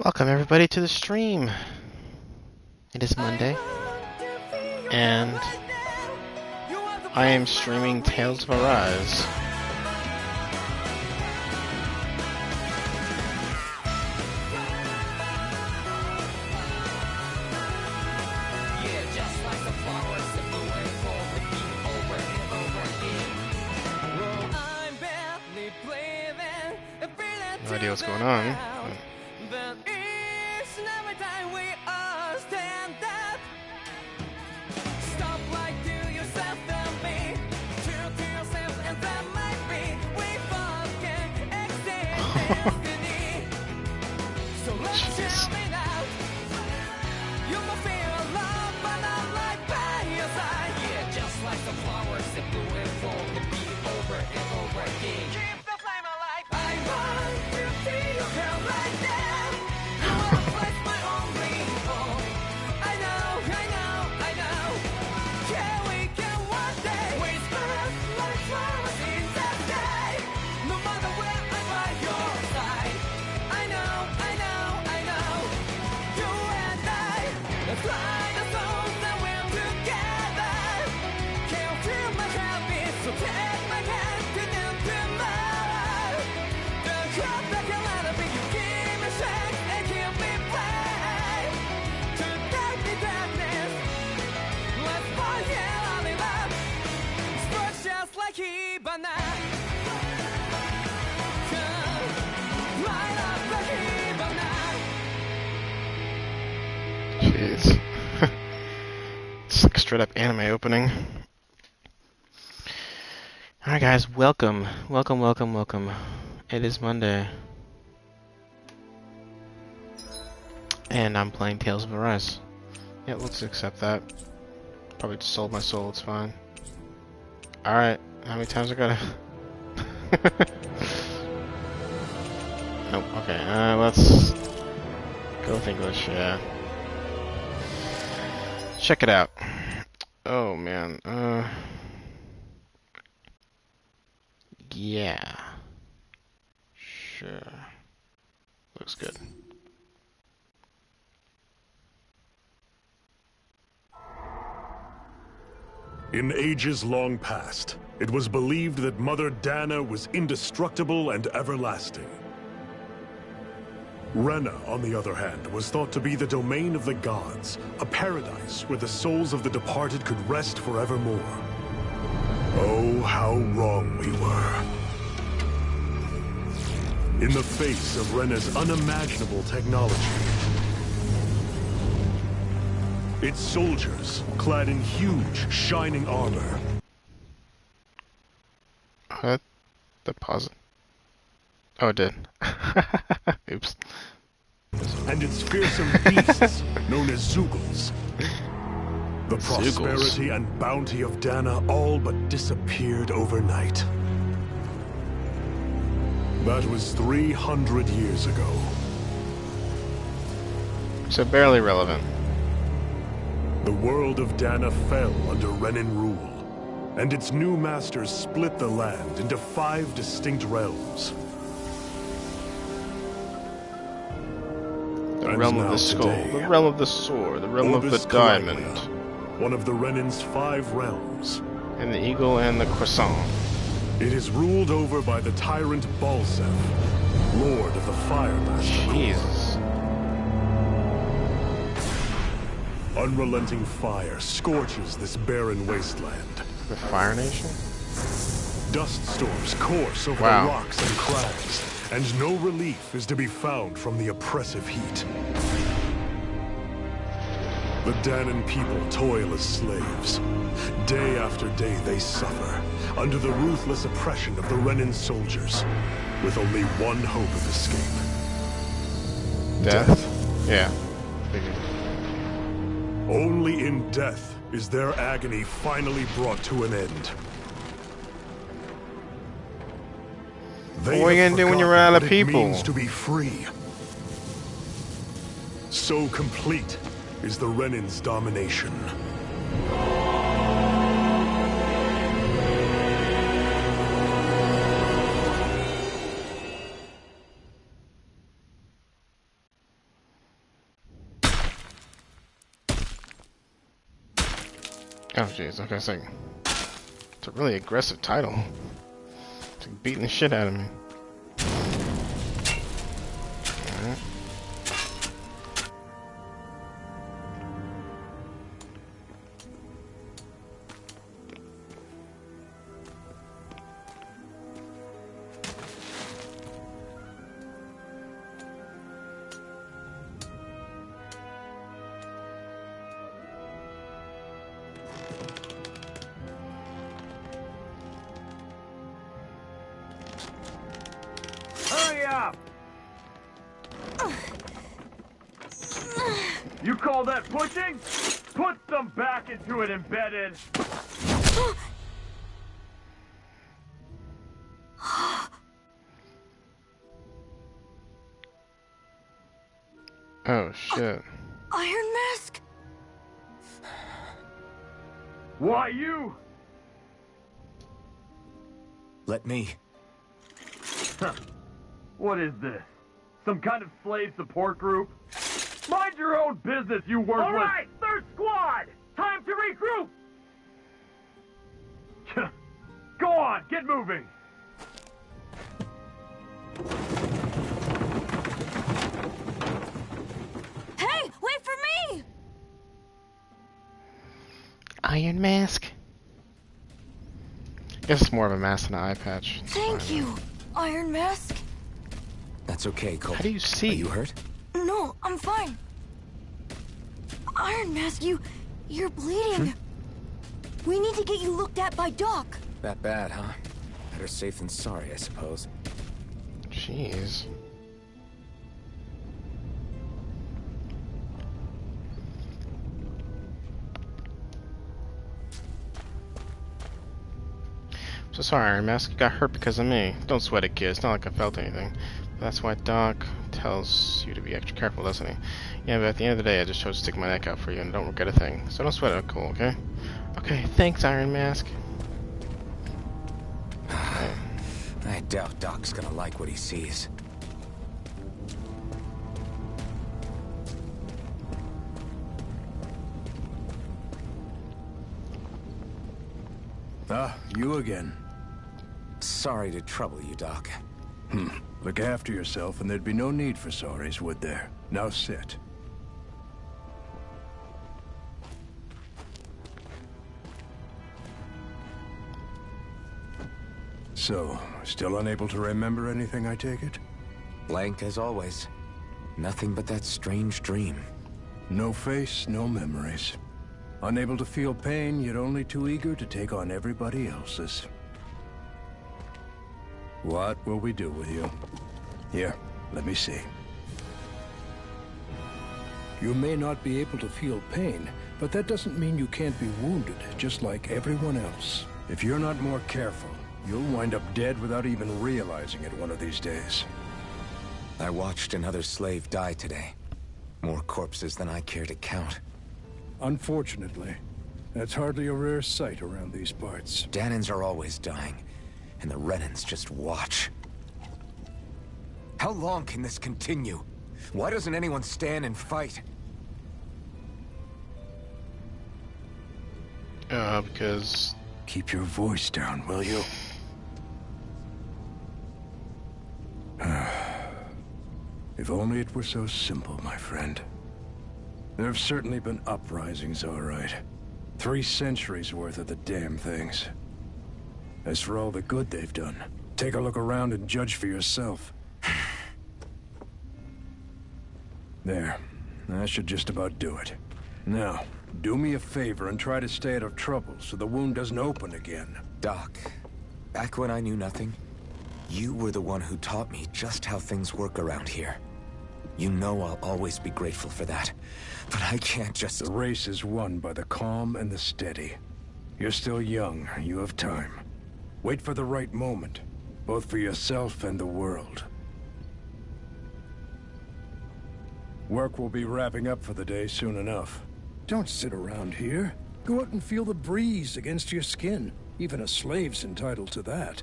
Welcome everybody to the stream. It is Monday, and I am streaming Tales of Arise. No idea what's going on. Jeez. It's like a straight up anime opening. Alright guys, welcome. Welcome. It is Monday. And I'm playing Tales of Arise. Yeah, let's accept that. Probably just sold my soul, it's fine. Alright, how many times I gotta... Nope, okay, let's go with English, yeah. Check it out. Oh man, yeah. Sure. Looks good. In ages long past, it was believed that Mother Dana was indestructible and everlasting. Rena, on the other hand, was thought to be the domain of the gods, a paradise where the souls of the departed could rest forevermore. Oh, how wrong we were. In the face of Rena's unimaginable technology, its soldiers, clad in huge, shining armor. Deposit. Oh, it did. Oops. And its fearsome beasts, known as Zeugles. The prosperity and bounty of Dana all but disappeared overnight. That was 300 years ago. So barely relevant. The world of Dana fell under Renan rule, and its new masters split the land into 5 distinct realms. The realm of the skull, the realm of the sword, the realm of the diamond. One of the Renan's 5 realms. And the eagle and the croissant. It is ruled over by the tyrant Balseph, lord of the Fire Master. Jesus. Unrelenting fire scorches this barren wasteland. The Fire Nation? Dust storms course over the rocks and crags, and no relief is to be found from the oppressive heat. The Danan people toil as slaves. Day after day they suffer, under the ruthless oppression of the Renan soldiers, with only one hope of escape. Death? Yeah. Figured. Only in death is their agony finally brought to an end. What are you gonna do when you run out of people? It means to be free. So complete is the Renan's domination. Oh jeez, okay, so it's a really aggressive title. It's like beating the shit out of me. Alright. Hurry up! You call that pushing? Put some back into it, embedded! Oh shit. Iron Mask? Why you? Let me. Huh. What is this? Some kind of slave support group? Mind your own business, you worthless! Alright, third squad! Time to regroup! Go on, get moving! Hey, wait for me! Iron Mask? I guess it's more of a mask than an eye patch. It's Thank fine. you, Iron Mask. That's okay, Colt. How do you see? Are you hurt? No, I'm fine. Iron Mask, you're bleeding. We need to get you looked at by Doc. That bad, huh? Better safe than sorry, I suppose. Jeez. So sorry, Iron Mask. You got hurt because of me. Don't sweat it, kid. It's not like I felt anything. That's why Doc tells you to be extra careful, doesn't he? Yeah, but at the end of the day, I just chose to stick my neck out for you and don't regret a thing. So don't sweat it, cool, okay? Okay, thanks, Iron Mask. Okay. I doubt Doc's gonna like what he sees. Ah, you again. Sorry to trouble you, Doc. Look after yourself and there'd be no need for sorries, would there? Now sit. So, still unable to remember anything, I take it? Blank as always. Nothing but that strange dream. No face, no memories. Unable to feel pain, yet only too eager to take on everybody else's. What will we do with you? Here, let me see. You may not be able to feel pain, but that doesn't mean you can't be wounded, just like everyone else. If you're not more careful, you'll wind up dead without even realizing it one of these days. I watched another slave die today. More corpses than I care to count. Unfortunately, that's hardly a rare sight around these parts. Dahnans are always dying, and the Renans just watch. How long can this continue? Why doesn't anyone stand and fight? Because... Keep your voice down, will you? If only it were so simple, my friend. There have certainly been uprisings, all right. 3 centuries worth of the damn things. As for all the good they've done, take a look around and judge for yourself. There. That should just about do it. Now, do me a favor and try to stay out of trouble so the wound doesn't open again. Doc, back when I knew nothing, you were the one who taught me just how things work around here. You know I'll always be grateful for that, but I can't just... The race is won by the calm and the steady. You're still young, you have time. Wait for the right moment, both for yourself and the world. Work will be wrapping up for the day soon enough. Don't sit around here. Go out and feel the breeze against your skin. Even a slave's entitled to that.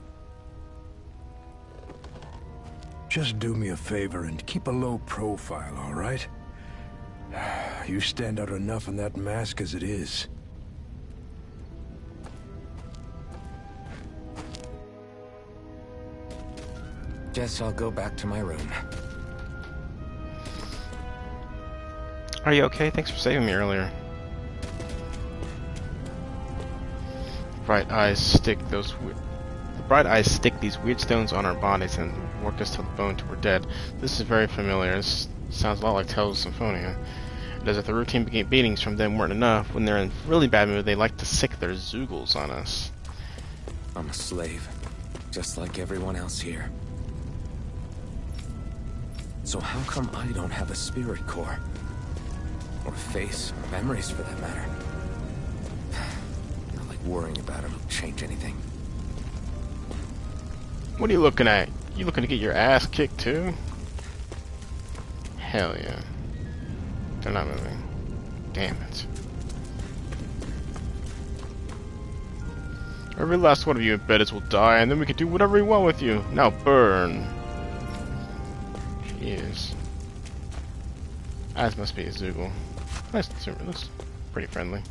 Just do me a favor and keep a low profile, all right? You stand out enough in that mask as it is. Guess I'll go back to my room. Are you okay? Thanks for saving me earlier. Bright eyes stick these weird stones on our bodies and work us to the bone till we're dead. This is very familiar. This sounds a lot like Tales of Symphonia. As if the routine beatings from them weren't enough, when they're in really bad mood, they like to sick their Zeugles on us. I'm a slave, just like everyone else here. So how come I don't have a spirit core? Or a face, or memories for that matter? Not like worrying about it will change anything. What are you looking at? You looking to get your ass kicked too? Hell yeah. They're not moving. Damn it. Every last one of you embeddeds will die, and then we can do whatever we want with you. Now burn. Jeez. Eyes must be a Zeugle. Nice, looks pretty friendly.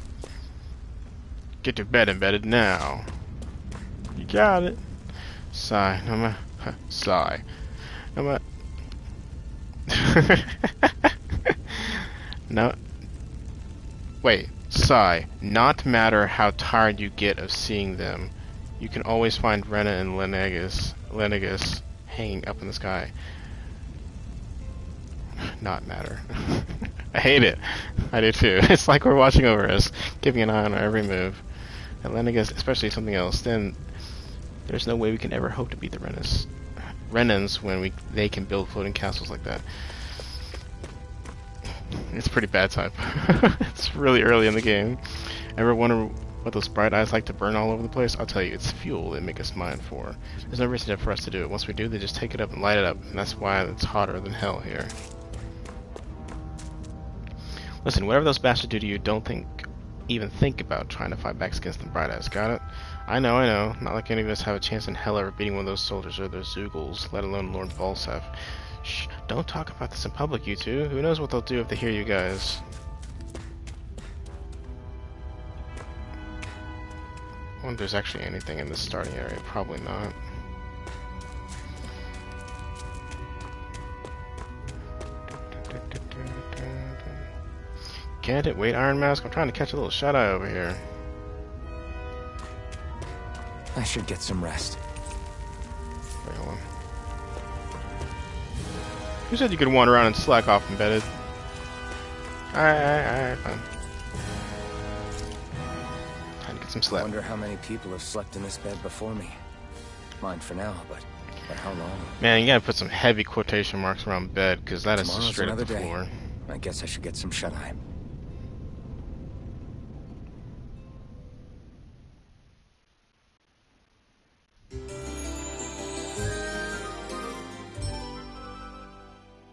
Get to bed, embedded, now. You got it. Sigh. Sigh. No. Wait. Sigh. Not matter how tired you get of seeing them, you can always find Rena and Lenegis hanging up in the sky. Not matter. I hate it. I do too. It's like we're watching over us, keeping an eye on our every move. And Lenegis, especially something else, then there's no way we can ever hope to beat the Renans when they can build floating castles like that. It's pretty bad type. It's really early in the game. Ever wonder what those bright eyes like to burn all over the place? I'll tell you, it's fuel they make us mine for. There's no reason for us to do it. Once we do, they just take it up and light it up, and that's why it's hotter than hell here. Listen, whatever those bastards do to you, don't even think about trying to fight back against the bright eyes. Got it? I know. Not like any of us have a chance in hell ever beating one of those soldiers or those Zeugles, let alone Lord Balsef. Shh, don't talk about this in public, you two. Who knows what they'll do if they hear you guys. I wonder if there's actually anything in this starting area. Probably not. Get it? Wait, Iron Mask? I'm trying to catch a little shut-eye over here. I should get some rest. Wait, hold on. Who said you could wander around and slack off, embedded? Alright, fine. Time to get some I sleep. wonder how many people have slept in this bed before me. Mine for now, but how long? Man, you gotta put some heavy quotation marks around bed, because that is Tomorrow's straight up the another day. floor. I guess I should get some shut-eye.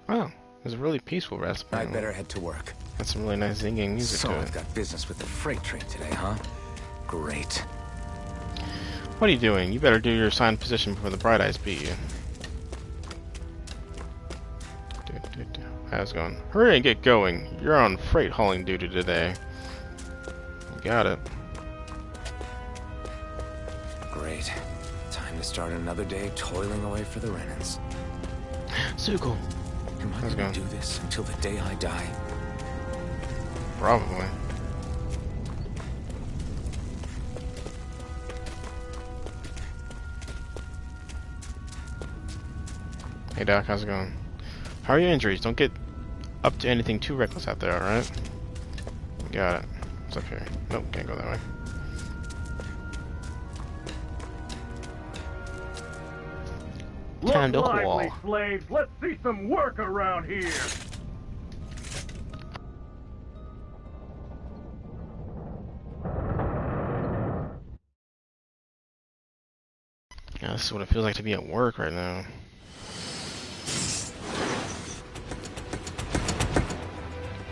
Wow, it was a really peaceful rest. I'd better head to work. That's some really nice zinging music So to I've it. got business with the freight train today, huh? Great. What are you doing? You better do your assigned position before the bright eyes beat you. How's it going? Hurry and get going. You're on freight hauling duty today. You got it. Great. Time to start another day toiling away for the Renans. Zeugle. Am I How's it gonna going? do this until the day I die? Probably. Hey Doc, how's it going? How are your injuries? Don't get up to anything too reckless out there, alright? Got it. What's up here? Nope, can't go that way. Time to Look lively, haul. slaves. Let's see some work around here. Yeah, this is what it feels like to be at work right now.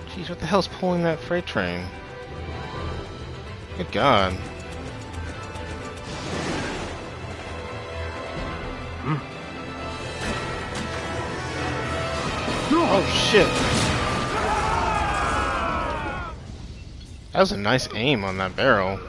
Jeez, what the hell's pulling that freight train? Good God. Oh shit. That was a nice aim on that barrel.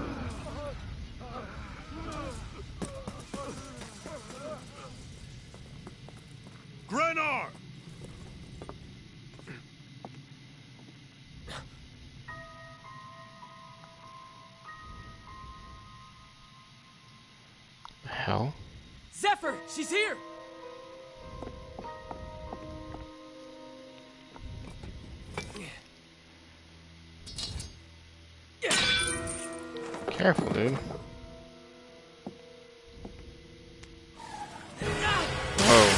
hell? Zephyr, she's here! Careful, dude. Oh.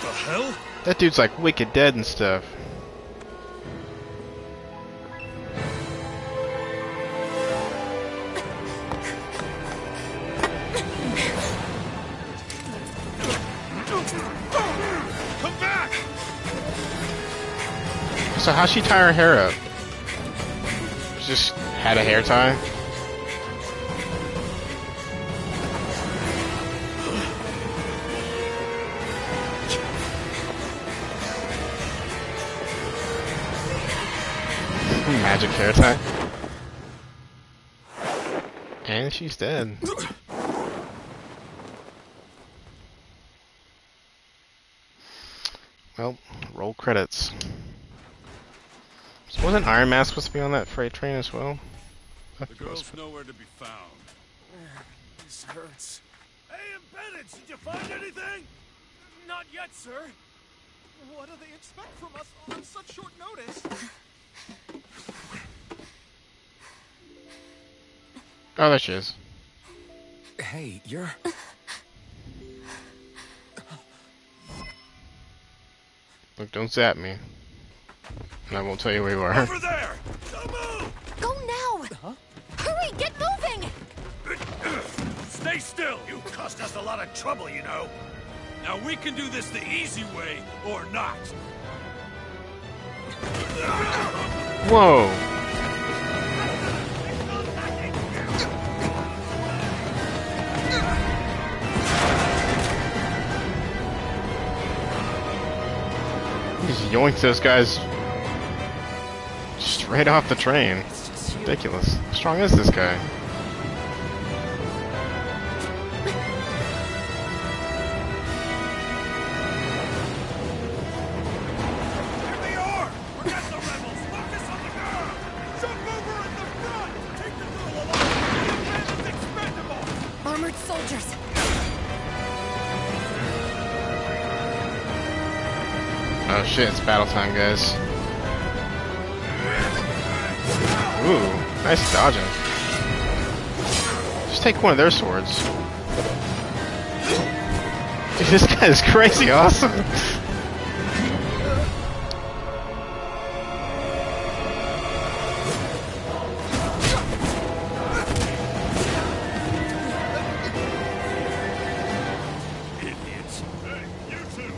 The hell? That dude's like wicked dead and stuff. Come back! So how'd she tie her hair up? She just had a hair tie? Magic hair tie. And she's dead. Well, roll credits. So wasn't Iron Mask supposed to be on that freight train as well? The girl's nowhere to be found. This hurts. Hey, Embedded, did you find anything? Not yet, sir. What do they expect from us on such short notice? Oh, there she is. Hey, you're... Look, don't zap me. And I won't tell you where you are. Over there! Don't move! Go now! Huh? Hurry, get moving! Stay still! You cost us a lot of trouble, you know. Now we can do this the easy way, or not. Whoa! He just yoinked those guys straight off the train. Ridiculous. How strong is this guy? Here they are! Forget the rebels! Focus on the girl! Jump over at the front! Take the girl along! The man is expendable! Armored soldiers! Oh shit, it's battle time, guys. Ooh, nice dodging. Just take one of their swords. Dude, this guy is crazy awesome. Idiots. Hey, you two!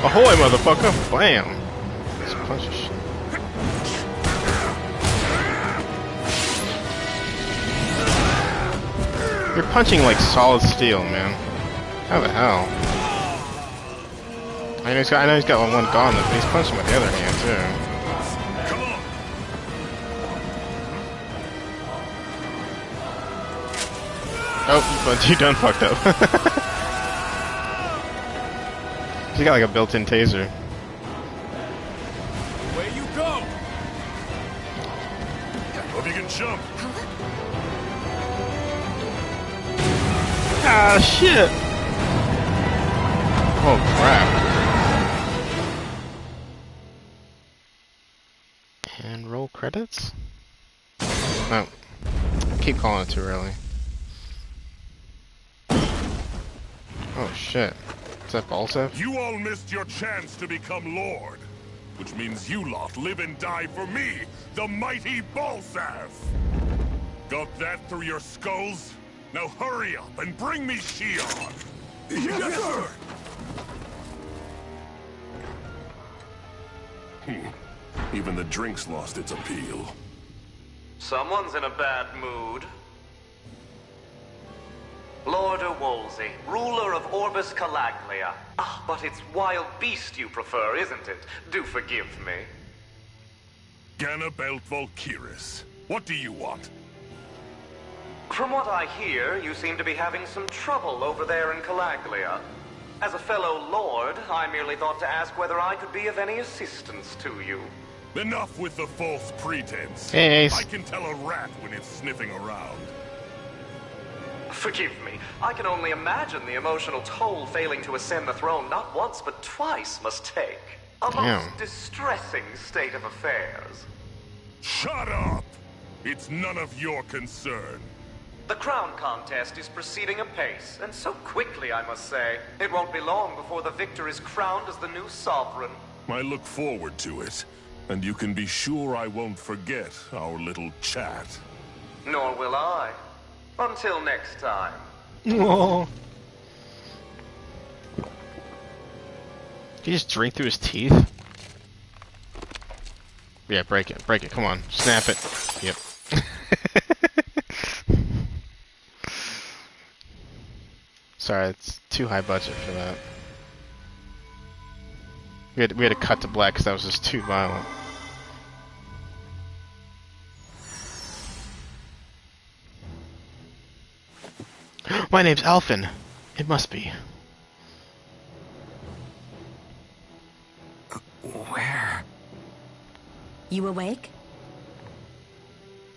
Ahoy, motherfucker! Bam! Just punch the shit. You're punching like solid steel, man. How the hell? I know he's got one gauntlet, but he's punching with the other hand too. Come on! Oh, but you done fucked up. He got like a built-in taser. Away you go! Hope you can jump. Ah, shit! Oh, crap. And roll credits? No. Keep calling it too early. Oh, shit. Is that Balsev? You all missed your chance to become Lord. Which means you lot live and die for me, the mighty Balsev! Got that through your skulls? Now hurry up and bring me Shion! Yes, sir! Even the drink's lost its appeal. Someone's in a bad mood. Lord Wolsey, ruler of Orbis Calaglia. Ah, but it's wild beast you prefer, isn't it? Do forgive me. Ganabelt Volkiris, what do you want? From what I hear, you seem to be having some trouble over there in Calaglia. As a fellow lord, I merely thought to ask whether I could be of any assistance to you. Enough with the false pretense. Hey, Ace. I can tell a rat when it's sniffing around. Forgive me, I can only imagine the emotional toll failing to ascend the throne not once but twice must take. A most distressing state of affairs. Shut up! It's none of your concern. The crown contest is proceeding apace, and so quickly, I must say. It won't be long before the victor is crowned as the new sovereign. I look forward to it, and you can be sure I won't forget our little chat. Nor will I. Until next time. Oh. Did he just drink through his teeth? Yeah, break it, come on, snap it. Yep. Sorry, it's too high budget for that. We had to cut to black because that was just too violent. My name's Alphen. It must be. Where? You awake?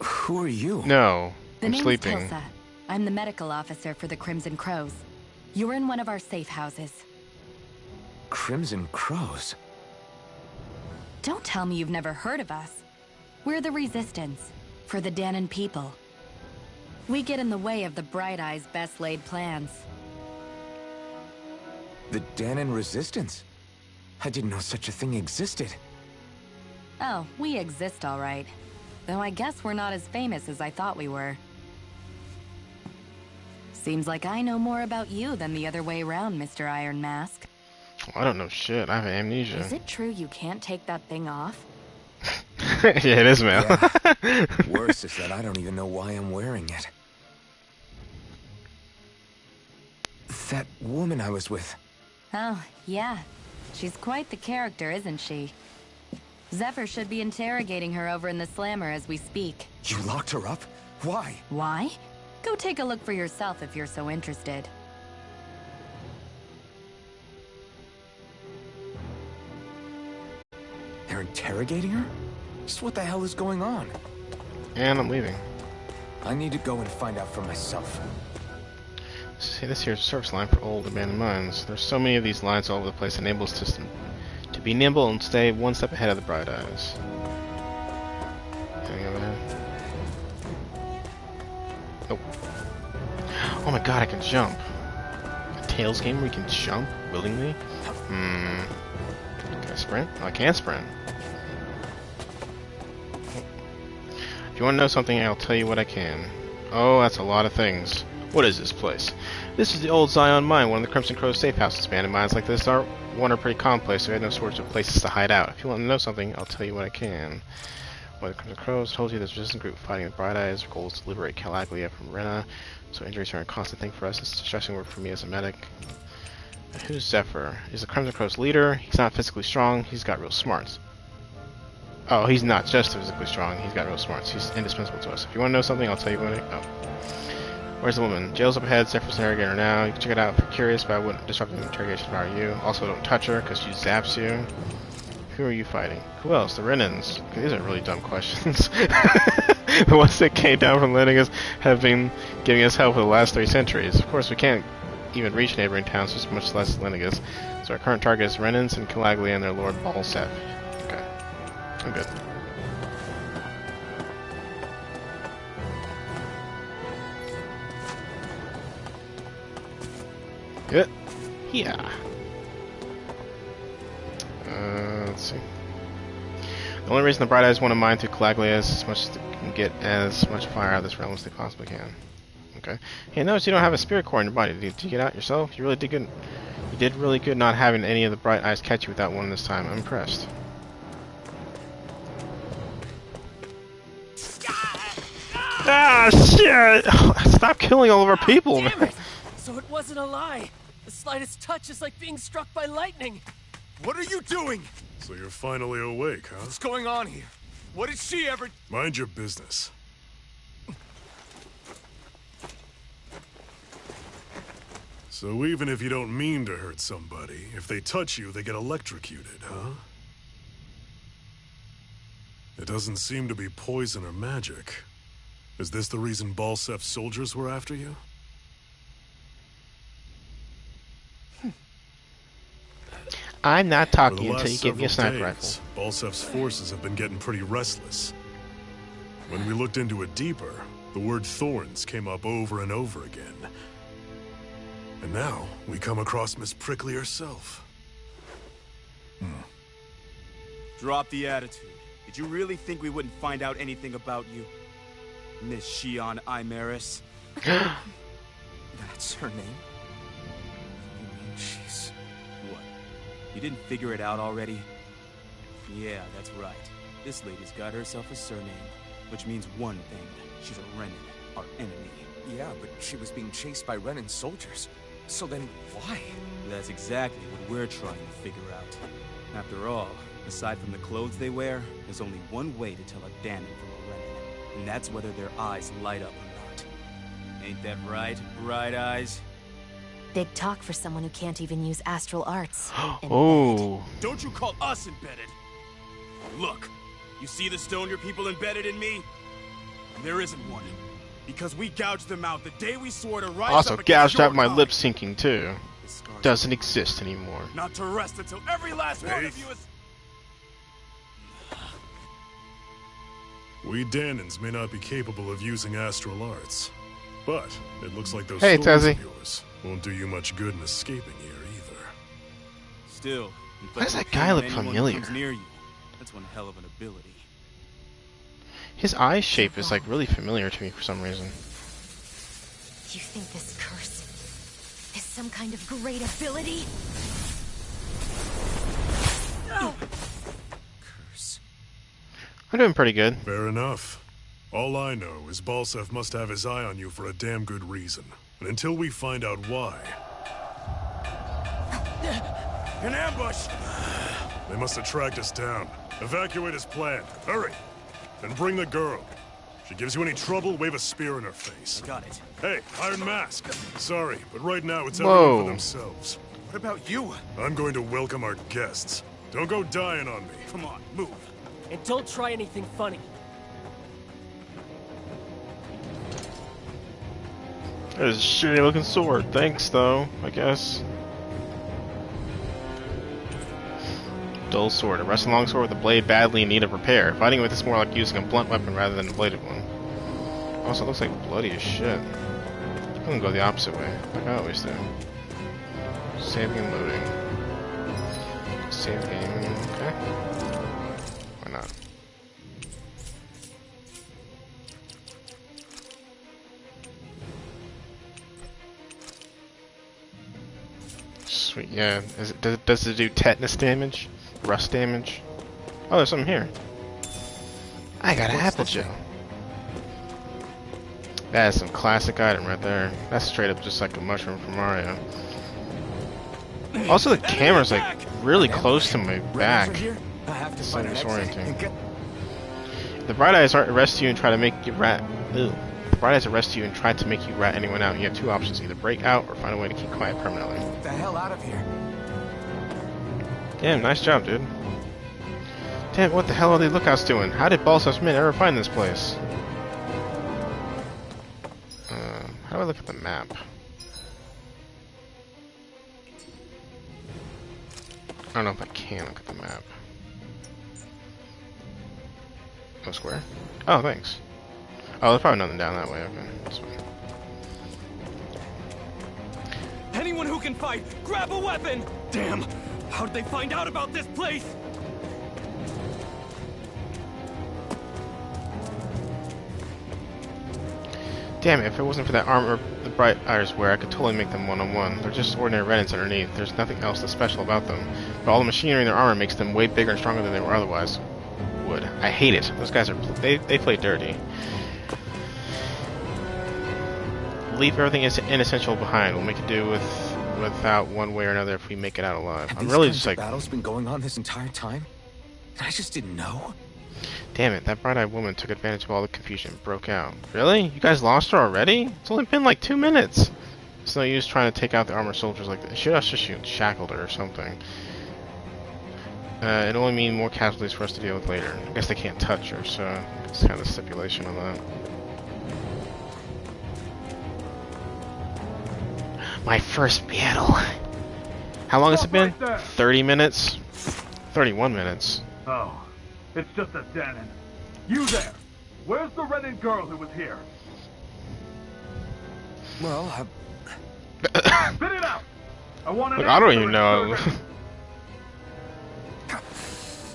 Who are you? No, The I'm name sleeping. is Tilsa. I'm the medical officer for the Crimson Crows. You're in one of our safe houses. Crimson Crows? Don't tell me you've never heard of us. We're the Resistance, for the Dahnan people. We get in the way of the Bright Eyes' best laid plans. The Dahnan Resistance? I didn't know such a thing existed. Oh, we exist all right. Though I guess we're not as famous as I thought we were. Seems like I know more about you than the other way around, Mr. Iron Mask. Oh, I don't know shit. I have amnesia. Is it true you can't take that thing off? Yeah, it is, man. Yeah. Worse is that I don't even know why I'm wearing it. That woman I was with. Oh, yeah. She's quite the character, isn't she? Zephyr should be interrogating her over in the Slammer as we speak. You locked her up? Why? Why? Go take a look for yourself if you're so interested. They're interrogating her? Just what the hell is going on? And I'm leaving. I need to go and find out for myself. See, this here's a service line for old abandoned mines. There's so many of these lines all over the place, enables us to be nimble and stay one step ahead of the Bright Eyes. Anything over there? Nope. Oh my god, I can jump. A Tales game where you can jump willingly? Can I sprint? Oh, I can sprint. If you want to know something, I'll tell you what I can. Oh, that's a lot of things. What is this place? This is the old Zion Mine, one of the Crimson Crow's safe houses. Abandoned mines like this are pretty commonplace, so we had no sorts of places to hide out. If you want to know something, I'll tell you what I can. One of the Crimson Crows told you there's a resistance group fighting with Bright Eyes. Their goal is to liberate Calaglia from Rena, so injuries are a constant thing for us. It's a stressing work for me as a medic. Who's Zephyr? He's the Crimson Crow's leader. He's not physically strong. He's got real smarts. Oh, he's not just physically strong. He's got real smarts. He's indispensable to us. If you want to know something, I'll tell you when. Oh. Where's the woman? Jail's up ahead. Zephyr's interrogating her now. You can check it out if you're curious, but I wouldn't disrupt the interrogation if I were you. Also, don't touch her, because she zaps you. Who are you fighting? Who else? The Renans. These are really dumb questions. The ones that came down from Lennigas have been giving us help for the last 3 centuries. Of course, we can't even reach neighboring towns, just much less Lennigas. So our current target is Renans and Calaglia and their Lord Balsef. Okay. I'm good. Good. Yeah. Let's see. The only reason the Bright Eyes want to mine through Calaglia is as much as they can get as much fire out of this realm as they possibly can. Okay. Hey, notice you don't have a spirit core in your body. Did you get out yourself? You really did good. You did really good not having any of the Bright Eyes catch you without one this time. I'm impressed. Ah, shit! Stop killing all of our people, Damn man. it! So it wasn't a lie. The slightest touch is like being struck by lightning. What are you doing? So you're finally awake, huh? What's going on here? What did she ever... Mind your business. So even if you don't mean to hurt somebody, if they touch you, they get electrocuted, huh? It doesn't seem to be poison or magic. Is this the reason Balsef's soldiers were after you? I'm not talking until you give me a sniper rifle. Balsef's forces have been getting pretty restless. When we looked into it deeper, the word thorns came up over and over again. And now, we come across Miss Prickly herself. Drop the attitude. Did you really think we wouldn't find out anything about you? Miss Shion Imaris? That's her name? You mean she's... What? You didn't figure it out already? Yeah, that's right. This lady's got herself a surname, which means one thing. She's a Renan, our enemy. Yeah, but she was being chased by Renan soldiers. So then, why? That's exactly what we're trying to figure out. After all, aside from the clothes they wear, there's only one way to tell a Danon from a Renan, and that's whether their eyes light up or not. Ain't that right, Bright Eyes? Big talk for someone who can't even use astral arts. Oh. Don't you call us embedded? Look, you see the stone your people embedded in me? There isn't one. Because we gouged them out the day we swore to rise Also, up gouged out my kind. lip syncing too. Doesn't exist anymore. Not to rest until every last one of you is... We Danons may not be capable of using astral arts, but it looks like those Hey, stories Tezzy. of yours won't do you much good in escaping here either. Still, Why does that guy look anyone who familiar? comes near you, that's one hell of an ability. His eye shape is like really familiar to me for some reason. You think this curse is some kind of great ability? Curse. I'm doing pretty good. Fair enough. All I know is Balsef must have his eye on you for a damn good reason. And until we find out why... An ambush! They must have tracked us down. Evacuate as planned. Hurry! And bring the girl. If she gives you any trouble, wave a spear in her face. I got it. Hey, Iron Mask. Sorry, but right now it's Whoa. everyone for themselves. What about you? I'm going to welcome our guests. Don't go dying on me. Come on, move. And don't try anything funny. That is a shitty looking sword. Thanks, though, I guess. Dull sword. A rusty longsword with a blade badly in need of repair. Fighting with this more like using a blunt weapon rather than a bladed one. Also, it looks like bloody as shit. I'm gonna go the opposite way, like I always do. Saving and loading. Save game. Okay. Why not? Sweet, yeah. Does it do tetanus damage? Rust damage? Oh, there's something here. I got an apple gel. That is some classic item right there. That's straight up just like a mushroom from Mario. Also, the camera's like really close to my back. It's so disorienting. The Bright Eyes arrest you and try to make you rat. Ew. The Bright Eyes arrest you and try to make you rat anyone out. You have two options: either break out or find a way to keep quiet permanently. Get the hell out of here. Damn, nice job, dude. Damn, what the hell are the lookouts doing? How did Balsef's men ever find this place? How do I look at the map? I don't know if I can look at the map. No square? Oh, thanks. Oh, there's probably nothing down that way. Okay, that's fine. Anyone who can fight, grab a weapon! Damn! How did they find out about this place? Damn it, if it wasn't for that armor the Bright Eyes wear, I could totally make them one-on-one. They're just ordinary Renans underneath. There's nothing else that's special about them. But all the machinery in their armor makes them way bigger and stronger than they were otherwise. Would. I hate it. Those guys are... They play dirty. Leave everything inessential behind. We'll make it do without one way or another if we make it out alive. Have I'm these really kinds just of like... battles been going on this entire time? I just didn't know. Damn it, that bright-eyed woman took advantage of all the confusion and broke out. Really? You guys lost her already? It's only been like 2 minutes. It's no use trying to take out the armored soldiers like that. Should have just shoot shackled her or something. It'll only mean more casualties for us to deal with later. I guess they can't touch her, so it's kind of the stipulation on that. My first battle. How long has it been? 30 minutes? 31 minutes. Oh, it's just a Dahnan. You there! Where's the Renan girl who was here? Well, Spit it out! I want an Look, I don't answer even know.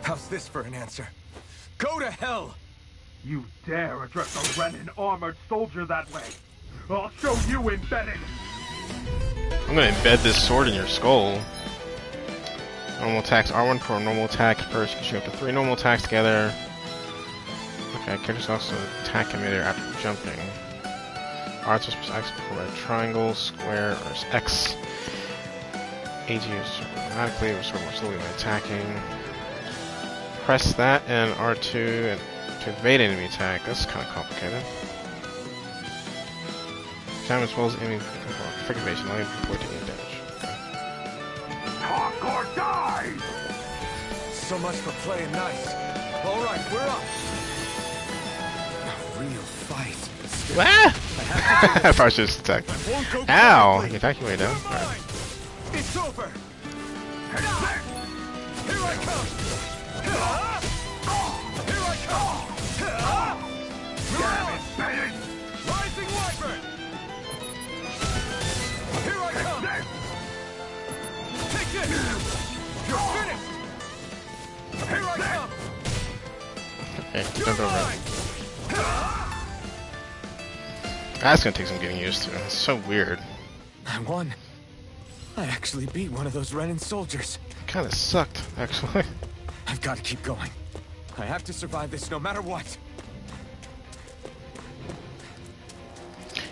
How's this for an answer? Go to hell! You dare address a Renan armored soldier that way? I'll show you embedded! I'm gonna embed this sword in your skull. Normal attacks R1 for a normal attack. First, you can shoot up to 3 normal attacks together. Okay, characters also attack emitter after jumping. R to press X before a triangle, square, or X. AG is automatically, or sort of more slowly when attacking. Press that and R2 and to evade enemy attack. That's kind of complicated. Time as well as enemy quick evasion, only before taking damage. Talk or die! So much for playing nice. Alright, we're up. A real fight. What? I probably should just attack. Ow! You attack your way down. Right. It's over. Here I come. Here I come. Rising Wyvern. Here I come. Take this. You're finished. Here I come. Okay, jump over. That's gonna take some getting used to. It's so weird. I won. I actually beat one of those Renan soldiers. Kinda sucked, actually. I've got to keep going. I have to survive this no matter what.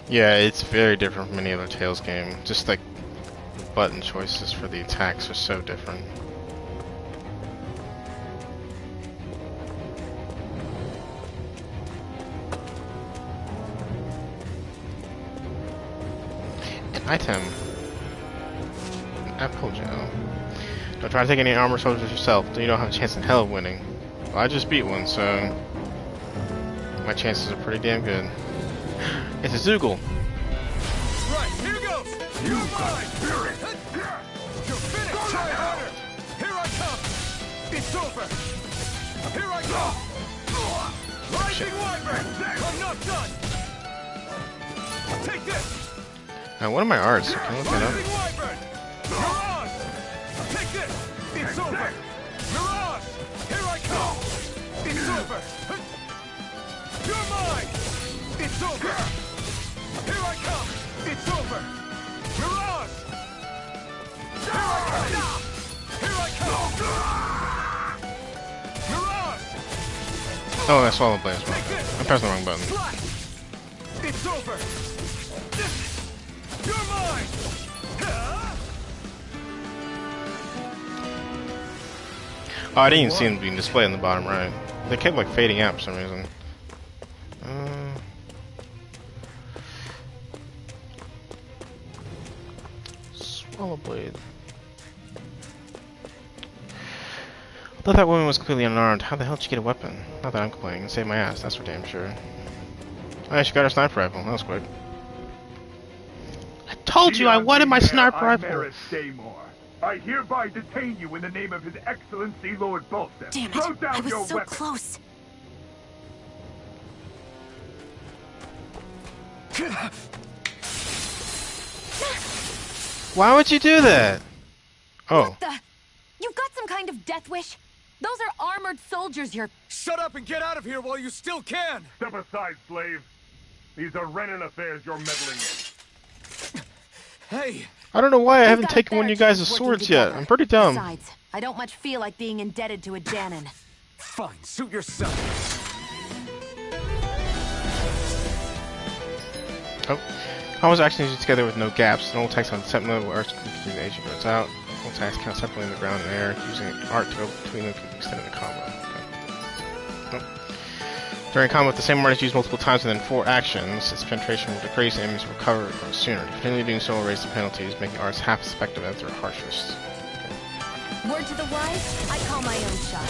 Yeah, it's very different from any other Tales game. Just like the button choices for the attacks are so different. An item. An apple gel. Don't try to take any armor soldiers yourself, then you don't have a chance in hell of winning. Well, I just beat one, so my chances are pretty damn good. It's a Zoogle. Right, here goes. You got spirit. You're finished. Try harder. Here I come. It's over. Here I go. Rising Wyvern. I'm not done. Take this. Now, what are my arts? Can I look that up? Rising Wyvern. Mirage. Take this. It's over. Mirage. Here I come. It's over. You're mine. It's over. Here I come. It's over. Mirage. Here I come. Here I come. Mirage. Oh, that's Swallow Blade as well. I pressed the wrong button. It's over. You're mine. Oh, I didn't even see them being displayed on the bottom right. They kept like fading out for some reason. Swallow Blade. I thought that woman was clearly unarmed. How the hell did she get a weapon? Not that I'm complaining. Save my ass, that's for damn sure. Oh yeah, she got her sniper rifle. That was quick. I told you I wanted my sniper rifle! Imaris Daymore. I hereby detain you in the name of His Excellency Lord Balseth. Damn Throw it! down I was your so weapon. close. Why would you do that? Oh. What the? You've got some kind of death wish? Those are armored soldiers you're... Shut up and get out of here while you still can! Step aside, slave. These are Renan affairs you're meddling in. Hey! I don't know why I We've haven't got a taken one of better you guys' chance swords working yet. together. I'm pretty dumb. Besides, I don't much feel like being indebted to a Dahnan. Fine, suit yourself. Oh. Combos action is together with no gaps. No attacks on set mode where arts can continue the agent goes out. All attacks count separately in the ground and air. Using art to go between them can extend the combo. Okay. Oh. During combat, the same word is used multiple times within 4 actions. Its penetration will decrease and enemies will recover sooner. Continually doing so will raise the penalties, making ours half as effective as their harshest. Word to the wise, I call my own shot.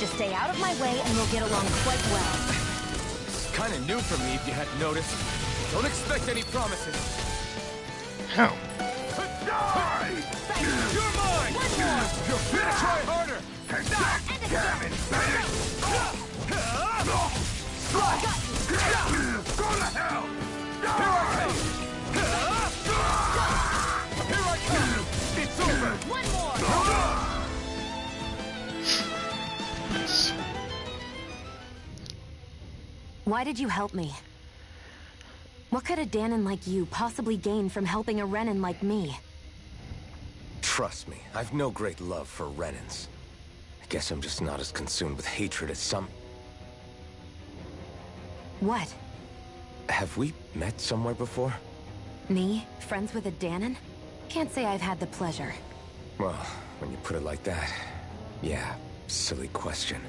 Just stay out of my way and we'll get along quite well. It's kind of new for me, if you hadn't noticed. Don't expect any promises. How? Die! You're mine! One more! You're gonna try harder! Go to hell! Here I come! It's over! One more! Nice. Why did you help me? What could a Danon like you possibly gain from helping a Renan like me? Trust me, I've no great love for Renans. I guess I'm just not as consumed with hatred as some... What? Have we met somewhere before? Me? Friends with a Danon? Can't say I've had the pleasure. Well, when you put it like that, yeah, silly question.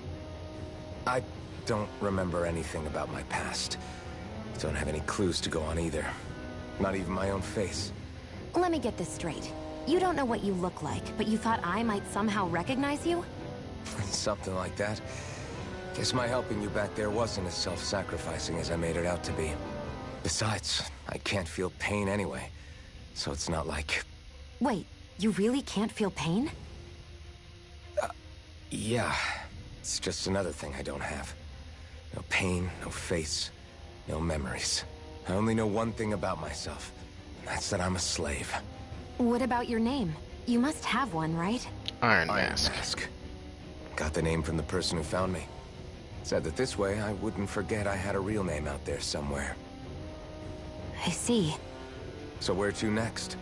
I don't remember anything about my past. Don't have any clues to go on either. Not even my own face. Let me get this straight. You don't know what you look like, but you thought I might somehow recognize you? Something like that. Guess my helping you back there wasn't as self-sacrificing as I made it out to be. Besides, I can't feel pain anyway, so it's not like... Wait, you really can't feel pain? Yeah. It's just another thing I don't have. No pain, no face, no memories. I only know one thing about myself, and that's that I'm a slave. What about your name? You must have one, right? Iron Mask. Got the name from the person who found me. Said that this way I wouldn't forget I had a real name out there somewhere. I see. So where to next?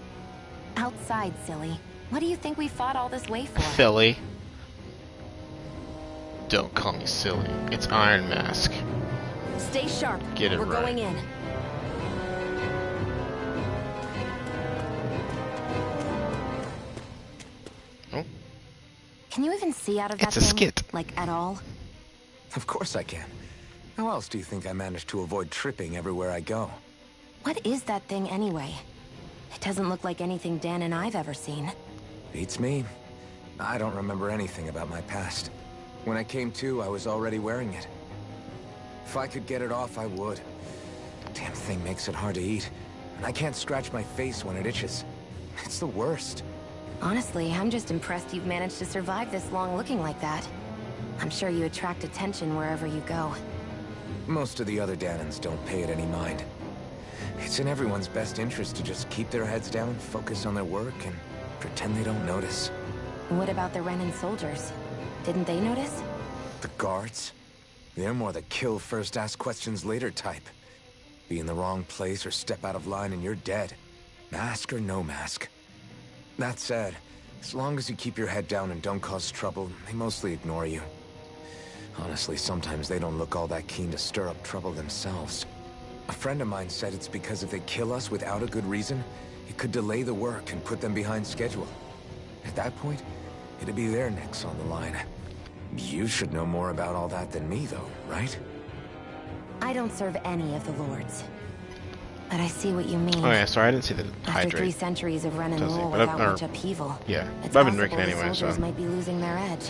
Outside, silly. What do you think we fought all this way for? Silly. Don't call me silly. It's Iron Mask. Stay sharp. Get it We're right. going in. Oh. Can you even see out of that It's a thing? skit. Like, at all? Of course I can. How else do you think I managed to avoid tripping everywhere I go? What is that thing anyway? It doesn't look like anything Dan and I've ever seen. Beats me. I don't remember anything about my past. When I came to, I was already wearing it. If I could get it off, I would. The damn thing makes it hard to eat, and I can't scratch my face when it itches. It's the worst. Honestly, I'm just impressed you've managed to survive this long looking like that. I'm sure you attract attention wherever you go. Most of the other Danons don't pay it any mind. It's in everyone's best interest to just keep their heads down, focus on their work, and pretend they don't notice. What about the Renan soldiers? Didn't they notice? The guards? They're more the kill first, ask questions later type. Be in the wrong place or step out of line and you're dead. Mask or no mask. That said, as long as you keep your head down and don't cause trouble, they mostly ignore you. Honestly, sometimes they don't look all that keen to stir up trouble themselves. A friend of mine said it's because if they kill us without a good reason, it could delay the work and put them behind schedule. At that point, it'd be their necks on the line. You should know more about all that than me, though, right? I don't serve any of the lords. But I see what you mean. Oh yeah, sorry, I didn't see the After hydrate. 3 centuries of Renan Does he? rule But without or- much upheaval, Yeah, it's but I've been possible drinking the anyway, soldiers so... might be losing their edge.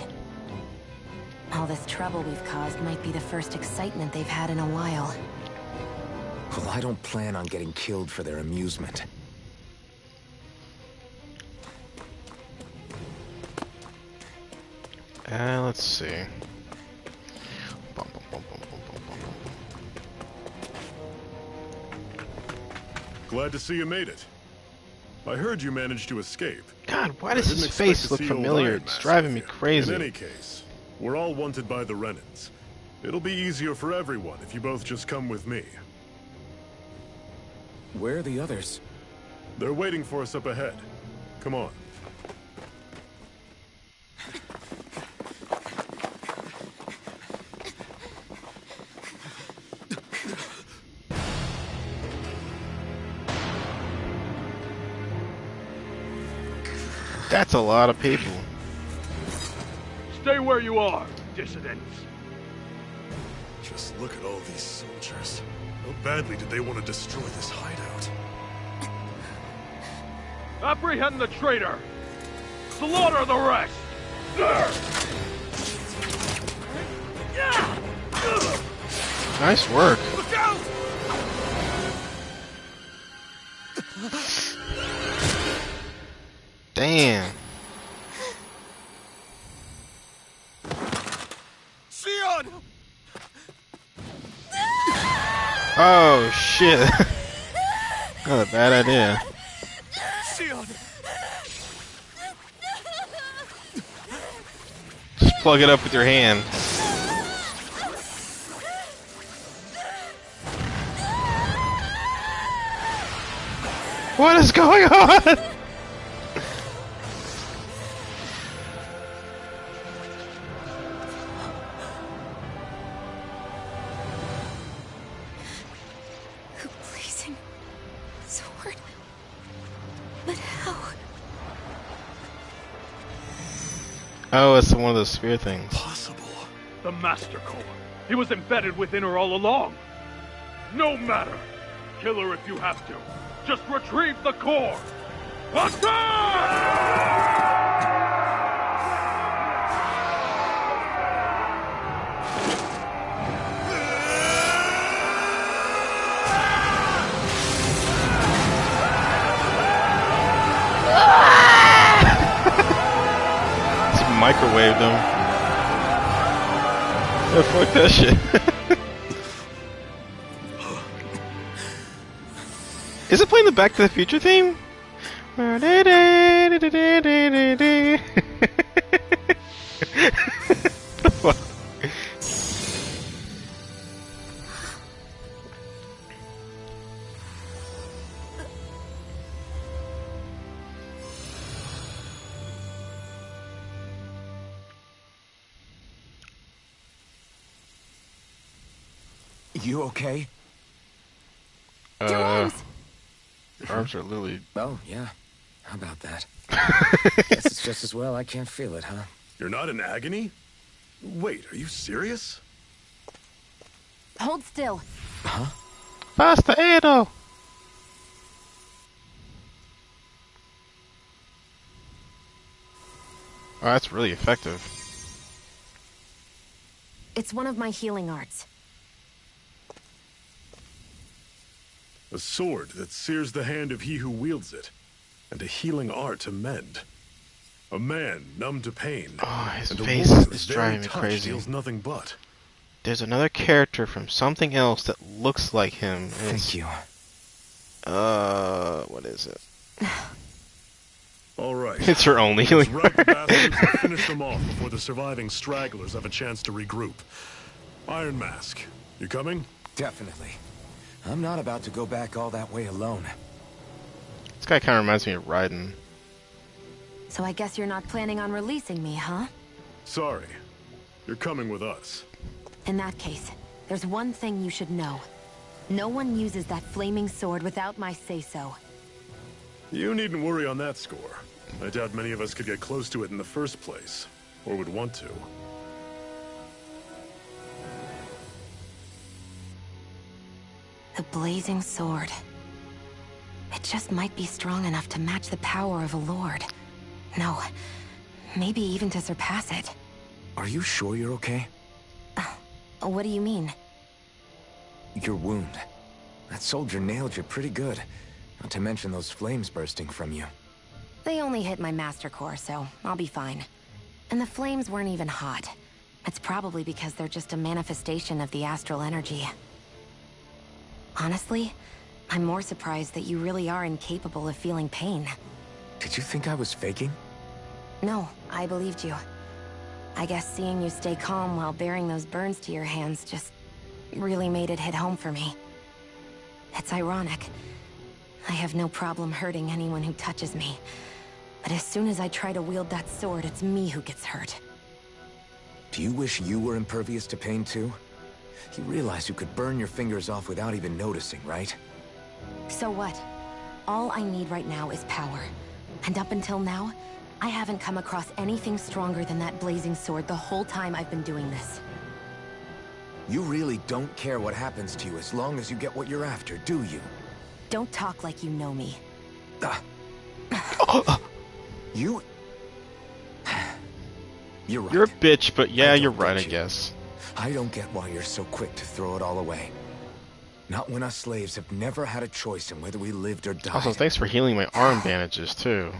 All this trouble we've caused might be the first excitement they've had in a while. Well, I don't plan on getting killed for their amusement. Let's see. Bum, bum, bum, bum, bum, bum, bum, bum. Glad to see you made it. I heard you managed to escape. God, why does I didn't his expect face to look see old familiar? Iron It's Mask driving with me you. crazy. In any case, we're all wanted by the Renans. It'll be easier for everyone if you both just come with me. Where are the others? They're waiting for us up ahead. Come on. That's a lot of people. Stay where you are, dissidents. Just look at all these soldiers. How badly did they want to destroy this hideout? Apprehend the traitor! Slaughter the rest! Nice work. Look out! Damn. Xion! Oh shit. Not a bad idea. Xion! Just plug it up with your hand. What is going on? Blazing sword. But how? Oh, it's one of those spear things. Possible. The Master Core. He was embedded within her all along. No matter. Kill her if you have to. Just retrieve the core. Microwaved them. Yeah, fuck that shit. Is it playing the Back to the Future theme? The fuck? You okay? Your arms! Your arms are literally... Oh, yeah. How about that? Guess it's just as well I can't feel it, huh? You're not in agony? Wait, are you serious? Hold still. Huh? Faster, Edo! Oh, that's really effective. It's one of my healing arts. A sword that sears the hand of he who wields it, and a healing art to mend. A man numb to pain. Oh, his and a face woman is whose driving very me touch crazy. feels nothing but. There's another character from something else that looks like him. Thank you. What is it? All right. It's her only healing Let's rout the bastards and finish them off before the surviving stragglers have a chance to regroup. Iron Mask, you coming? Definitely. I'm not about to go back all that way alone. This guy kind of reminds me of Raiden. So I guess you're not planning on releasing me, huh? Sorry. You're coming with us. In that case, there's one thing you should know. No one uses that flaming sword without my say-so. You needn't worry on that score. I doubt many of us could get close to it in the first place, or would want to. The blazing sword. It just might be strong enough to match the power of a lord. No, maybe even to surpass it. Are you sure you're okay? What do you mean? Your wound. That soldier nailed you pretty good. Not to mention those flames bursting from you. They only hit my master core, so I'll be fine. And the flames weren't even hot. It's probably because they're just a manifestation of the astral energy. Honestly, I'm more surprised that you really are incapable of feeling pain. Did you think I was faking? No, I believed you. I guess seeing you stay calm while bearing those burns to your hands just really made it hit home for me. It's ironic. I have no problem hurting anyone who touches me. But as soon as I try to wield that sword, it's me who gets hurt. Do you wish you were impervious to pain too? You realize you could burn your fingers off without even noticing, right? So what? All I need right now is power. And up until now, I haven't come across anything stronger than that blazing sword the whole time I've been doing this. You really don't care what happens to you as long as you get what you're after, do you? Don't talk like you know me. You... You're right. You're a bitch, but yeah, you're right, I guess. I don't get why you're so quick to throw it all away. Not when us slaves have never had a choice in whether we lived or died. Also, thanks for healing my arm bandages, too.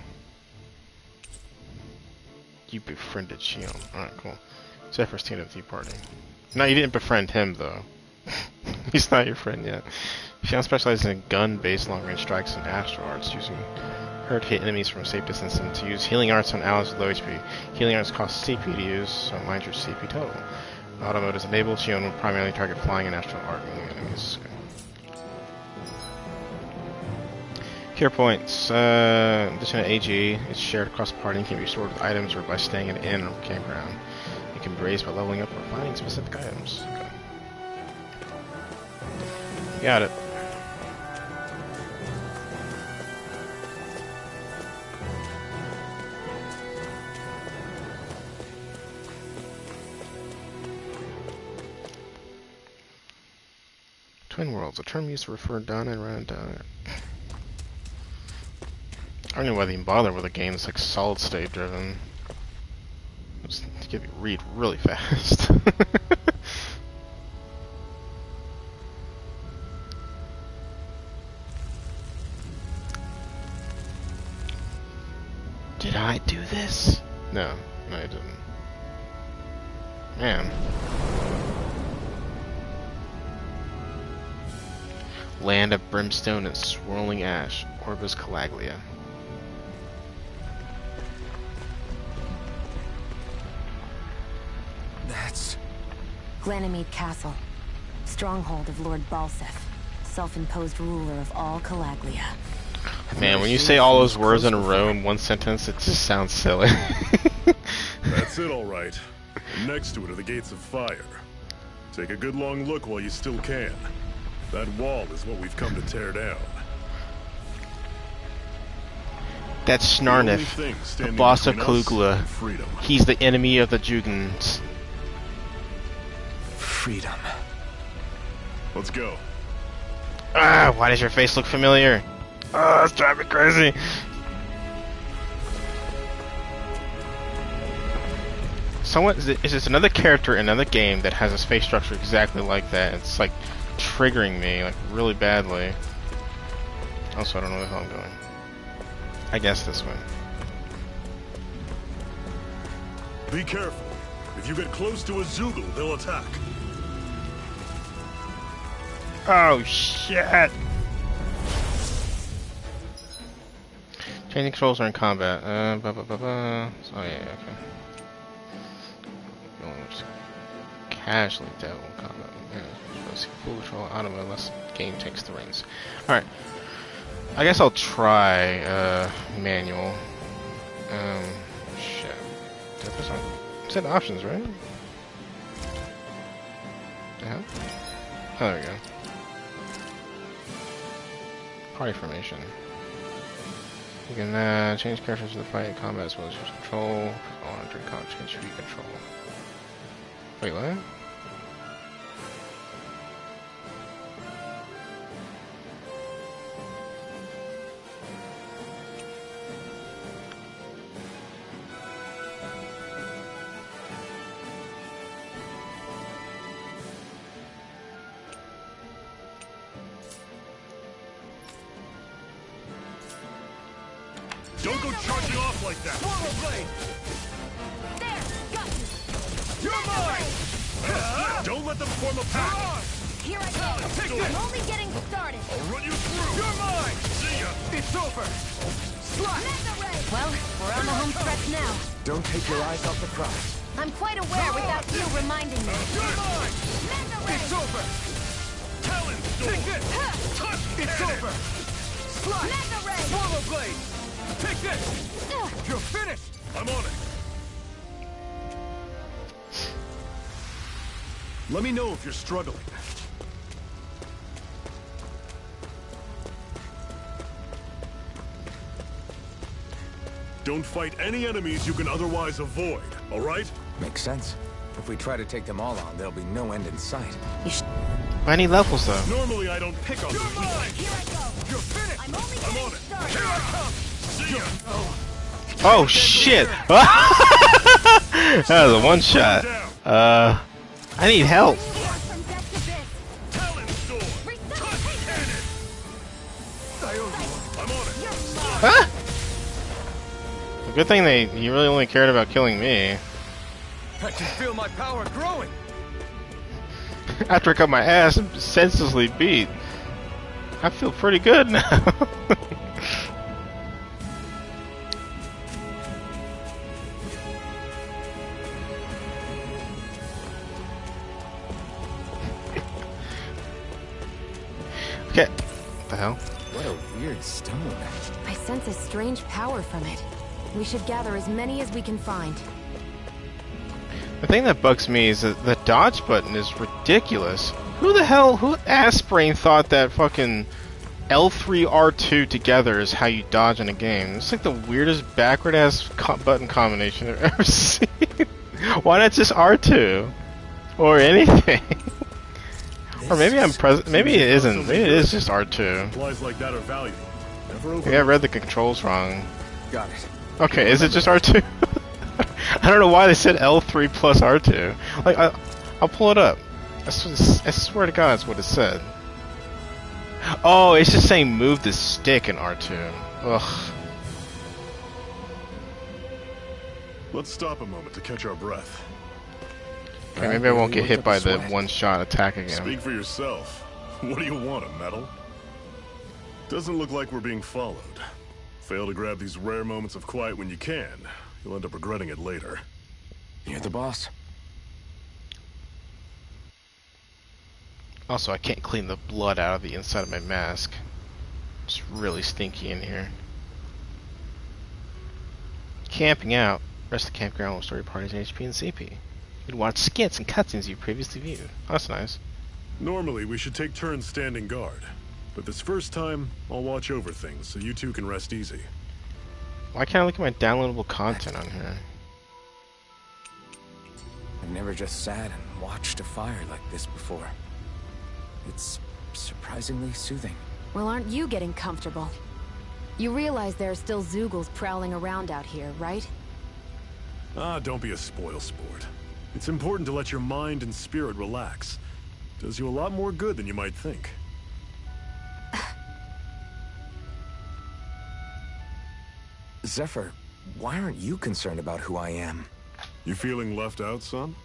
You befriended Shion. Alright, cool. Zephyr's team of the party. No, you didn't befriend him, though. He's not your friend yet. Shion specializes in gun-based long-range strikes and astral arts, using her to hit enemies from a safe distance and to use healing arts on allies with low HP. Healing arts cost CP to use, so mind your CP total. Auto mode is enabled. Shion will primarily target flying and astral art enemies. Cure points. In addition to AG, it's shared across the party and can be stored with items or by staying at an inn or campground. It can be raised by leveling up or finding specific items. Okay. Got it. Twin worlds, a term used to refer down and around down. I don't know why they even bother with a game that's like solid state driven. Just to get me read really fast. Did I do this? No, I didn't. Man. Land of brimstone and swirling ash, Orbis Calaglia. That's... Glanamede Castle. Stronghold of Lord Balseph. Self-imposed ruler of all Calaglia. Man, when you say all those words in a row in one sentence, it just sounds silly. That's it, all right. And next to it are the Gates of Fire. Take a good long look while you still can. That wall is what we've come to tear down. That's Snarnif, the boss of Caligula. He's the enemy of the Jugens. Freedom. Let's go. Ah, why does your face look familiar? Oh, it's driving me crazy. Someone is this another character in another game that has a face structure exactly like that? It's like triggering me like really badly. Also, I don't know where the hell I'm going. I guess this way. Be careful. If you get close to a Zoogle, they'll attack. Oh shit! Changing controls are in combat. Oh yeah, okay. Just casually devil combat. Full control auto mode unless the game takes the reins. Alright. I guess I'll try manual. Shit. It's in options, right? Yeah. Oh, there we go. Party formation. You can change characters to the fight, combat as well as use control. Drink change speed control. Wait, what? Don't go charging off like that! Swallow blade! There! Got you! You're mine! Don't let them form a pack! Here I go! Take I'm this! only getting started! I'll run you through! You're mine! See ya! It's over! Slash! Mega Ray! Well, we're on the home stretch now. Don't take your eyes off the prize. I'm quite aware without you reminding me. You're mine! Mega Ray! It's over! Talon Take Storm! this! Touch It's cannon! over! Slash! Mega Ray! Swallow blade! Take this! You're finished! I'm on it! Let me know if you're struggling. Don't fight any enemies you can otherwise avoid, alright? Makes sense. If we try to take them all on, there'll be no end in sight. I need levels though. Normally I don't pick on You're the weak. mine! Here I go! You're finished! I'm on it! Here I come! See ya! Oh shit! That was a one shot. I need help. Talon Sword! Cannon! I'm on it! Huh? Good thing you really only cared about killing me. I can feel my power growing! After I got my ass senselessly beat, I feel pretty good now. Okay. What the hell? What a weird stone. I sense a strange power from it. We should gather as many as we can find. The thing that bugs me is that the dodge button is ridiculous. Who ass-brain thought that fucking L3, R2 together is how you dodge in a game? It's like the weirdest backward-ass button combination I've ever seen. Why not just R2? Or anything? Or maybe maybe it isn't. Maybe it is just R2. Supplies like that are valuable. Maybe I read the controls wrong. Got it. Okay, is it just R2? I don't know why they said L3 plus R2. Like, I'll pull it up. I swear to God, that's what it said. Oh, it's just saying move the stick in R2. Ugh. Let's stop a moment to catch our breath. Okay, maybe I won't get hit by the one-shot attack again. Speak for yourself. What do you want, a medal? Doesn't look like we're being followed. Fail to grab these rare moments of quiet when you can. You'll end up regretting it later. You're the boss. Also, I can't clean the blood out of the inside of my mask. It's really stinky in here. Camping out. Rest of the campground will story parties in HP and CP. You can watch skits and cutscenes you previously viewed. Oh, that's nice. Normally, we should take turns standing guard. But this first time, I'll watch over things so you two can rest easy. Why can't I look at my downloadable content on here? I've never just sat and watched a fire like this before. It's surprisingly soothing. Well, aren't you getting comfortable? You realize there are still Zeugles prowling around out here, right? Ah, don't be a spoil sport. It's important to let your mind and spirit relax. Does you a lot more good than you might think. Zephyr, why aren't you concerned about who I am? You feeling left out, son?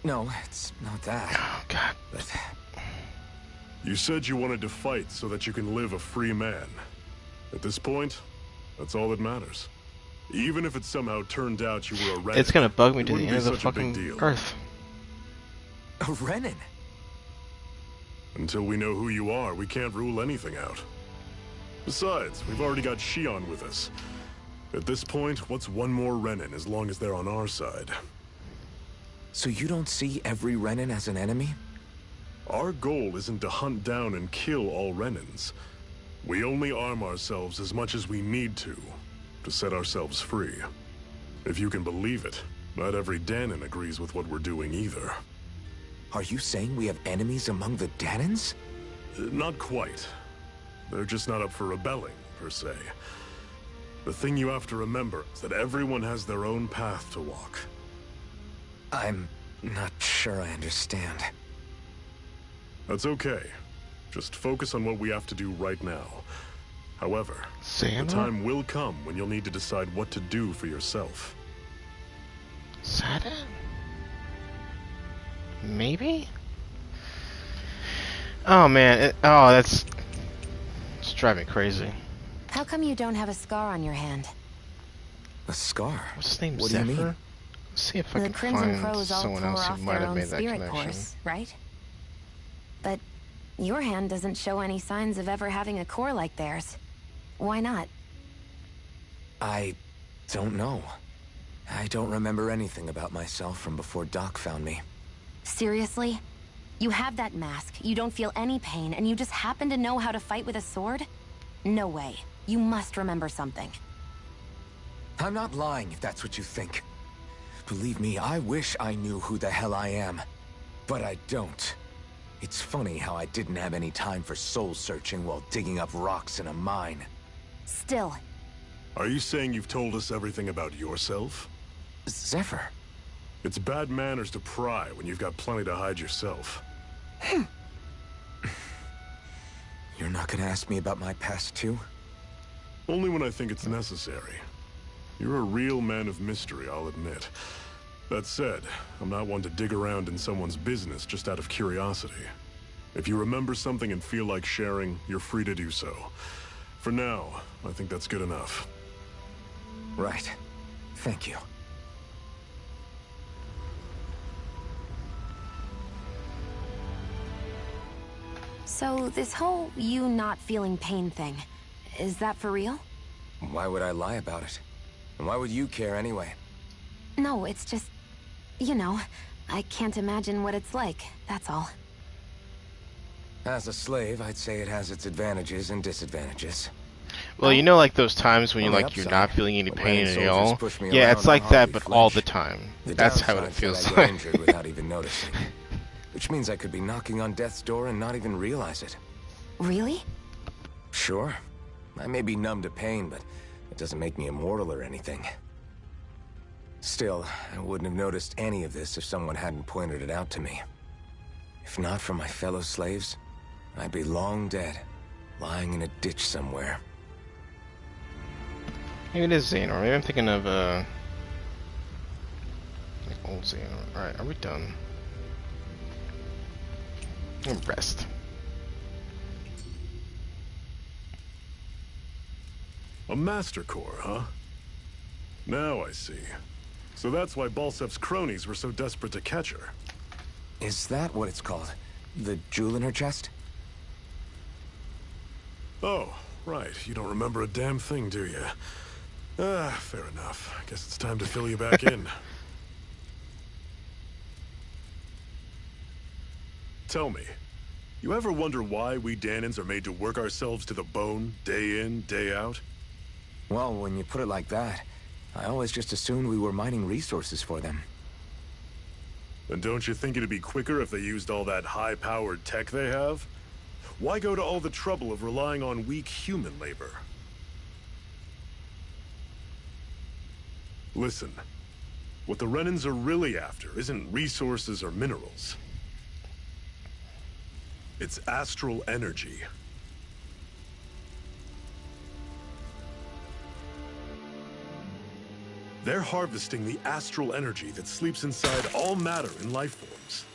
No, it's not that. Oh, God. But you said you wanted to fight so that you can live a free man. At this point, that's all that matters. Even if it somehow turned out you were a Renin, it's gonna bug me to the end of the such a big fucking deal. earth. a Renin? Until we know who you are, we can't rule anything out. Besides, we've already got Shion with us. At this point, what's one more Renin as long as they're on our side? So you don't see every Renin as an enemy? Our goal isn't to hunt down and kill all Renins. We only arm ourselves as much as we need to set ourselves free. If you can believe it, not every Danon agrees with what we're doing either. Are you saying we have enemies among the Danons? Not quite. They're just not up for rebelling, per se. The thing you have to remember is that everyone has their own path to walk. I'm not sure I understand. That's okay. Just focus on what we have to do right now. However, the time will come when you'll need to decide what to do for yourself. Saturn? Maybe? Oh man, it's driving me crazy. How come you don't have a scar on your hand? A scar? What's his name? What Zephyr? do you mean? Let's see if I The can Crimson find Crows all someone tore else off who might their have own made that spirit connection. course, right? But your hand doesn't show any signs of ever having a core like theirs. Why not? I don't know. I don't remember anything about myself from before Doc found me. Seriously? You have that mask, you don't feel any pain, and you just happen to know how to fight with a sword? No way. You must remember something. I'm not lying if that's what you think. Believe me, I wish I knew who the hell I am. But I don't. It's funny how I didn't have any time for soul-searching while digging up rocks in a mine. Still. Are you saying you've told us everything about yourself? Zephyr. It's bad manners to pry when you've got plenty to hide yourself. You're not gonna ask me about my past, too? Only when I think it's necessary. You're a real man of mystery, I'll admit. That said, I'm not one to dig around in someone's business just out of curiosity. If you remember something and feel like sharing, you're free to do so. For now, I think that's good enough. Right. Thank you. So, this whole you not feeling pain thing, is that for real? Why would I lie about it? And why would you care anyway? No, it's just... You know, I can't imagine what it's like, that's all. As a slave, I'd say it has its advantages and disadvantages. Well, you know, like those times when you're not feeling any pain at all? Yeah, it's like that, but all the time. That's how it feels like. I get injured without even noticing. Which means I could be knocking on death's door and not even realize it. Really? Sure. I may be numb to pain, but it doesn't make me immortal or anything. Still, I wouldn't have noticed any of this if someone hadn't pointed it out to me. If not for my fellow slaves, I'd be long dead, lying in a ditch somewhere. Maybe it is Xehanort. Maybe I'm thinking of, like old Xehanort. Alright, are we done? I'm gonna rest. A Master Core, huh? Now I see. So that's why Balsef's cronies were so desperate to catch her. Is that what it's called? The jewel in her chest? Oh, right. You don't remember a damn thing, do you? Ah, fair enough. I guess it's time to fill you back in. Tell me, you ever wonder why we Dahnans are made to work ourselves to the bone, day in, day out? Well, when you put it like that, I always just assumed we were mining resources for them. And don't you think it'd be quicker if they used all that high-powered tech they have? Why go to all the trouble of relying on weak human labor? Listen, what the Renans are really after isn't resources or minerals. It's astral energy. They're harvesting the astral energy that sleeps inside all matter in life forms.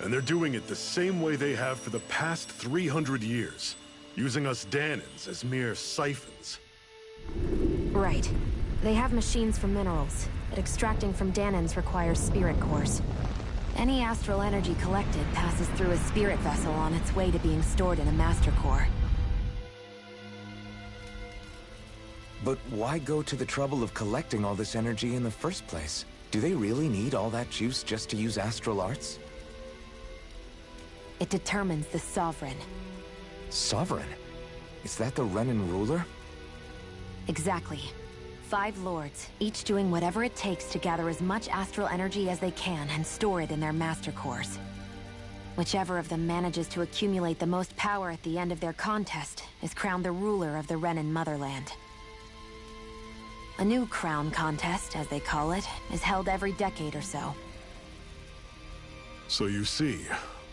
And they're doing it the same way they have for the past 300 years, using us Dahnans as mere siphons. Right. They have machines for minerals, but extracting from Dahnans requires spirit cores. Any astral energy collected passes through a spirit vessel on its way to being stored in a master core. But why go to the trouble of collecting all this energy in the first place? Do they really need all that juice just to use astral arts? It determines the Sovereign. Sovereign? Is that the Renan ruler? Exactly. 5 lords, each doing whatever it takes to gather as much astral energy as they can and store it in their master cores. Whichever of them manages to accumulate the most power at the end of their contest is crowned the ruler of the Renan motherland. A new crown contest, as they call it, is held every decade or so. So you see,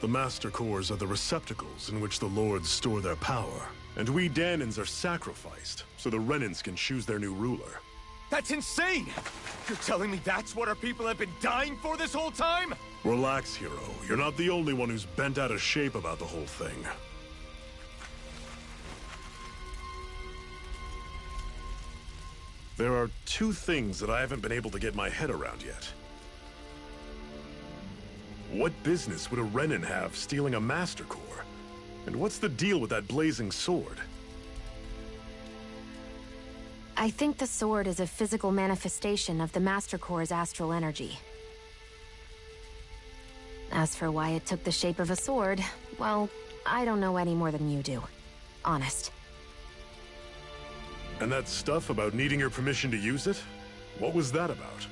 the Master Cores are the receptacles in which the Lords store their power. And we Dahnans are sacrificed, so the Renans can choose their new ruler. That's insane! You're telling me that's what our people have been dying for this whole time? Relax, hero. You're not the only one who's bent out of shape about the whole thing. There are 2 things that I haven't been able to get my head around yet. What business would a Renan have stealing a Master Core? And what's the deal with that blazing sword? I think the sword is a physical manifestation of the Master Core's astral energy. As for why it took the shape of a sword, well, I don't know any more than you do. Honest. And that stuff about needing your permission to use it? What was that about?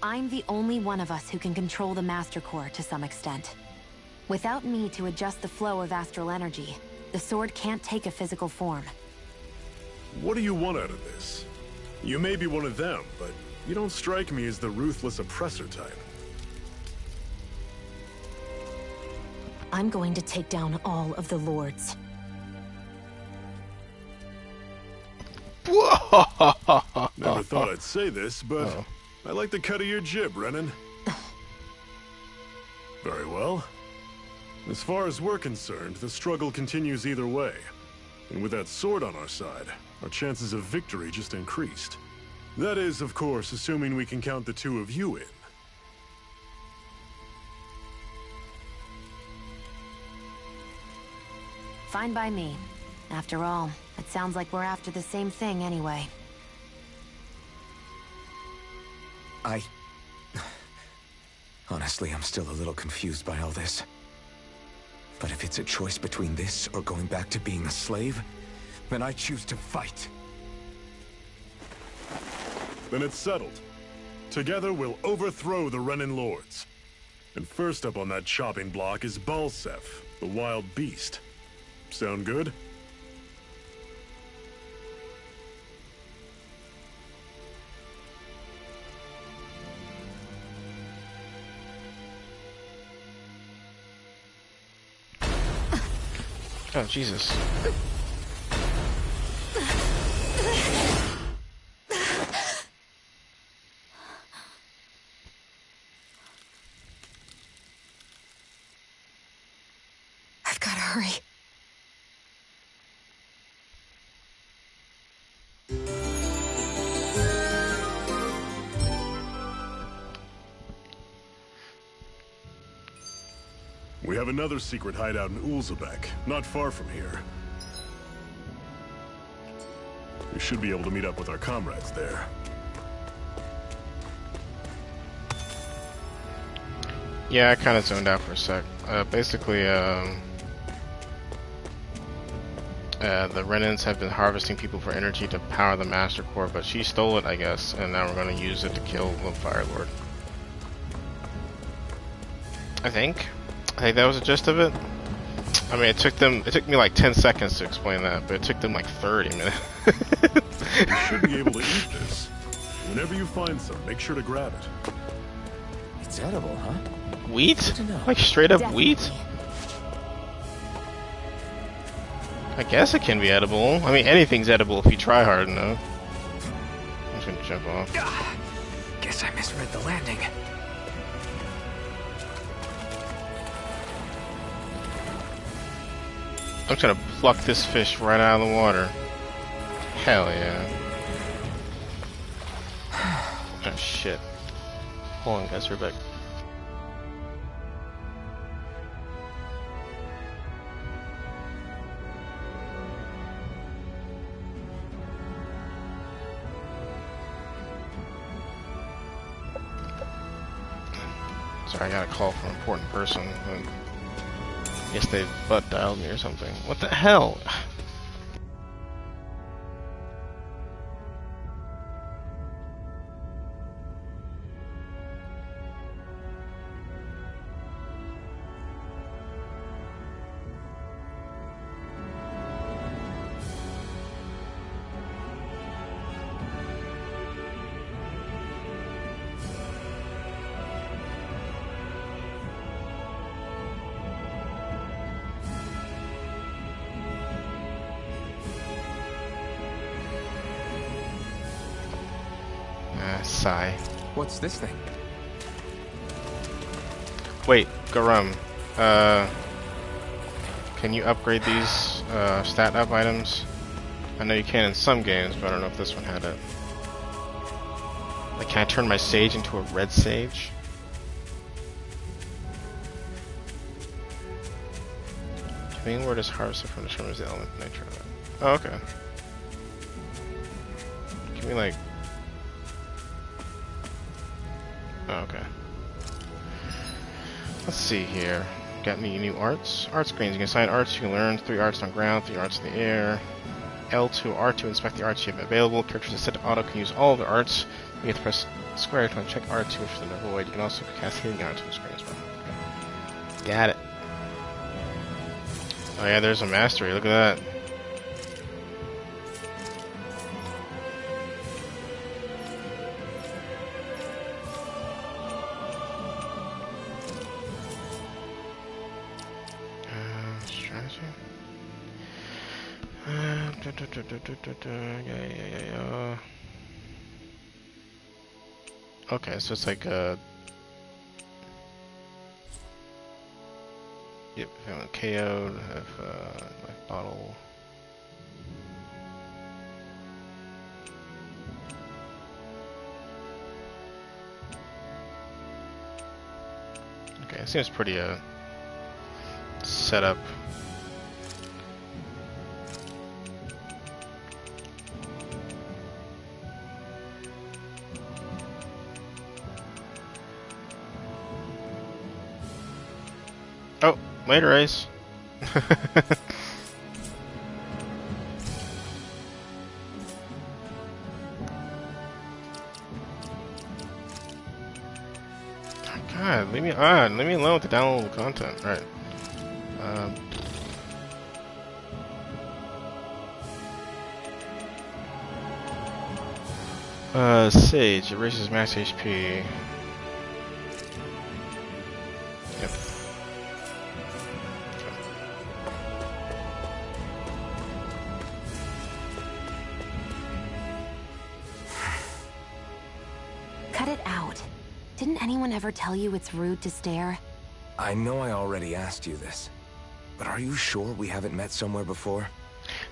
I'm the only one of us who can control the Master Core to some extent. Without me to adjust the flow of astral energy, the sword can't take a physical form. What do you want out of this? You may be one of them, but you don't strike me as the ruthless oppressor type. I'm going to take down all of the lords. Never thought I'd say this, but I like the cut of your jib, Renan. Very well. As far as we're concerned, the struggle continues either way. And with that sword on our side, our chances of victory just increased. That is, of course, assuming we can count the two of you in. Fine by me. After all, it sounds like we're after the same thing anyway. Honestly, I'm still a little confused by all this. But if it's a choice between this or going back to being a slave, then I choose to fight. Then it's settled. Together we'll overthrow the Renan Lords. And first up on that chopping block is Balseph, the wild beast. Sound good? Oh, Jesus. I've got to hurry. We have another secret hideout in Ulzebek, not far from here. We should be able to meet up with our comrades there. Yeah, I kind of zoned out for a sec. Basically, the Renans have been harvesting people for energy to power the Master Core, but she stole it, I guess, and now we're going to use it to kill the Fire Lord. I think that was the gist of it. I mean, it took me like 10 seconds to explain that, but it took them like 30 minutes. You should be able to eat this. Whenever you find some, make sure to grab it. It's edible, huh? Wheat? Like straight up wheat? I guess it can be edible. I mean, anything's edible if you try hard enough. I'm just gonna jump off. Guess I misread the landing. I'm trying to pluck this fish right out of the water. Hell yeah. Oh shit. Hold on guys, we're back. Sorry, I got a call from an important person. I guess they butt dialed me or something. What the hell? Sigh. What's this thing? Wait, Garum. Can you upgrade these stat up items? I know you can in some games, but I don't know if this one had it. Like, can I turn my sage into a red sage? Main word is harvested from determines the element nature of it. Oh, okay. Can we like... Oh, okay. Let's see here. Got any new arts? Art screens. You can assign arts. You can learn 3 arts on ground, 3 arts in the air. L2, R2, inspect the arts you have available. Characters that set to auto can use all of the arts. You get to press square to check R2 for the void. You can also cast healing onto the screen as well. Okay. Got it. Oh yeah, there's a mastery. Look at that. Strategy. Yeah. Okay, so it's like a. Yep, if I'm KO'd, have life bottle. Okay, it seems pretty set up. Oh, later, Ace. God, leave me on. Leave me alone with the downloadable content. All right. Sage erases max HP. Yep. Cut it out. Didn't anyone ever tell you it's rude to stare? I know I already asked you this, but are you sure we haven't met somewhere before?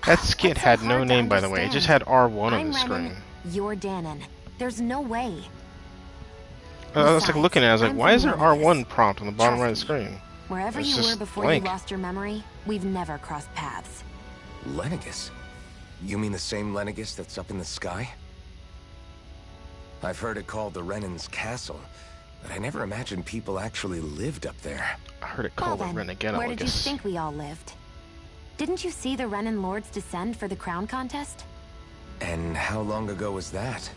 That skit had no name, by the way. It just had R1 on the screen. You're Danon. There's no way. I was like looking at it, I was like, why is there R1 prompt on the bottom right of the screen? Wherever you were before you lost your memory, we've never crossed paths. Lenegis? You mean the same Lenegis that's up in the sky? I've heard it called the Renan's Castle, but I never imagined people actually lived up there. I heard it called the Renegade. Where did you think we all lived? Didn't you see the Renan Lords descend for the crown contest? And how long ago was that?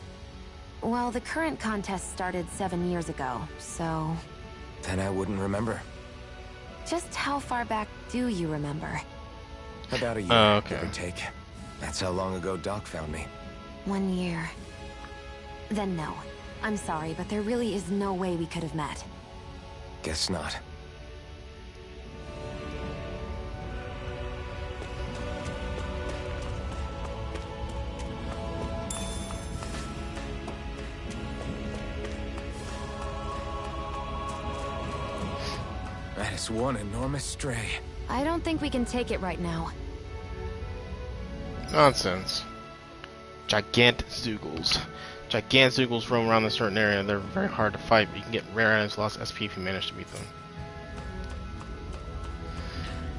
Well, the current contest started 7 years ago, so... Then I wouldn't remember. Just how far back do you remember? About a year, give or take. That's how long ago Doc found me. 1 year. Then no. I'm sorry, but there really is no way we could have met. Guess not. That is one enormous stray. I don't think we can take it right now. Nonsense. Gigantozoogles. Gigantozoogles roam around a certain area. They're very hard to fight, but you can get rare items, lost SP if you manage to beat them.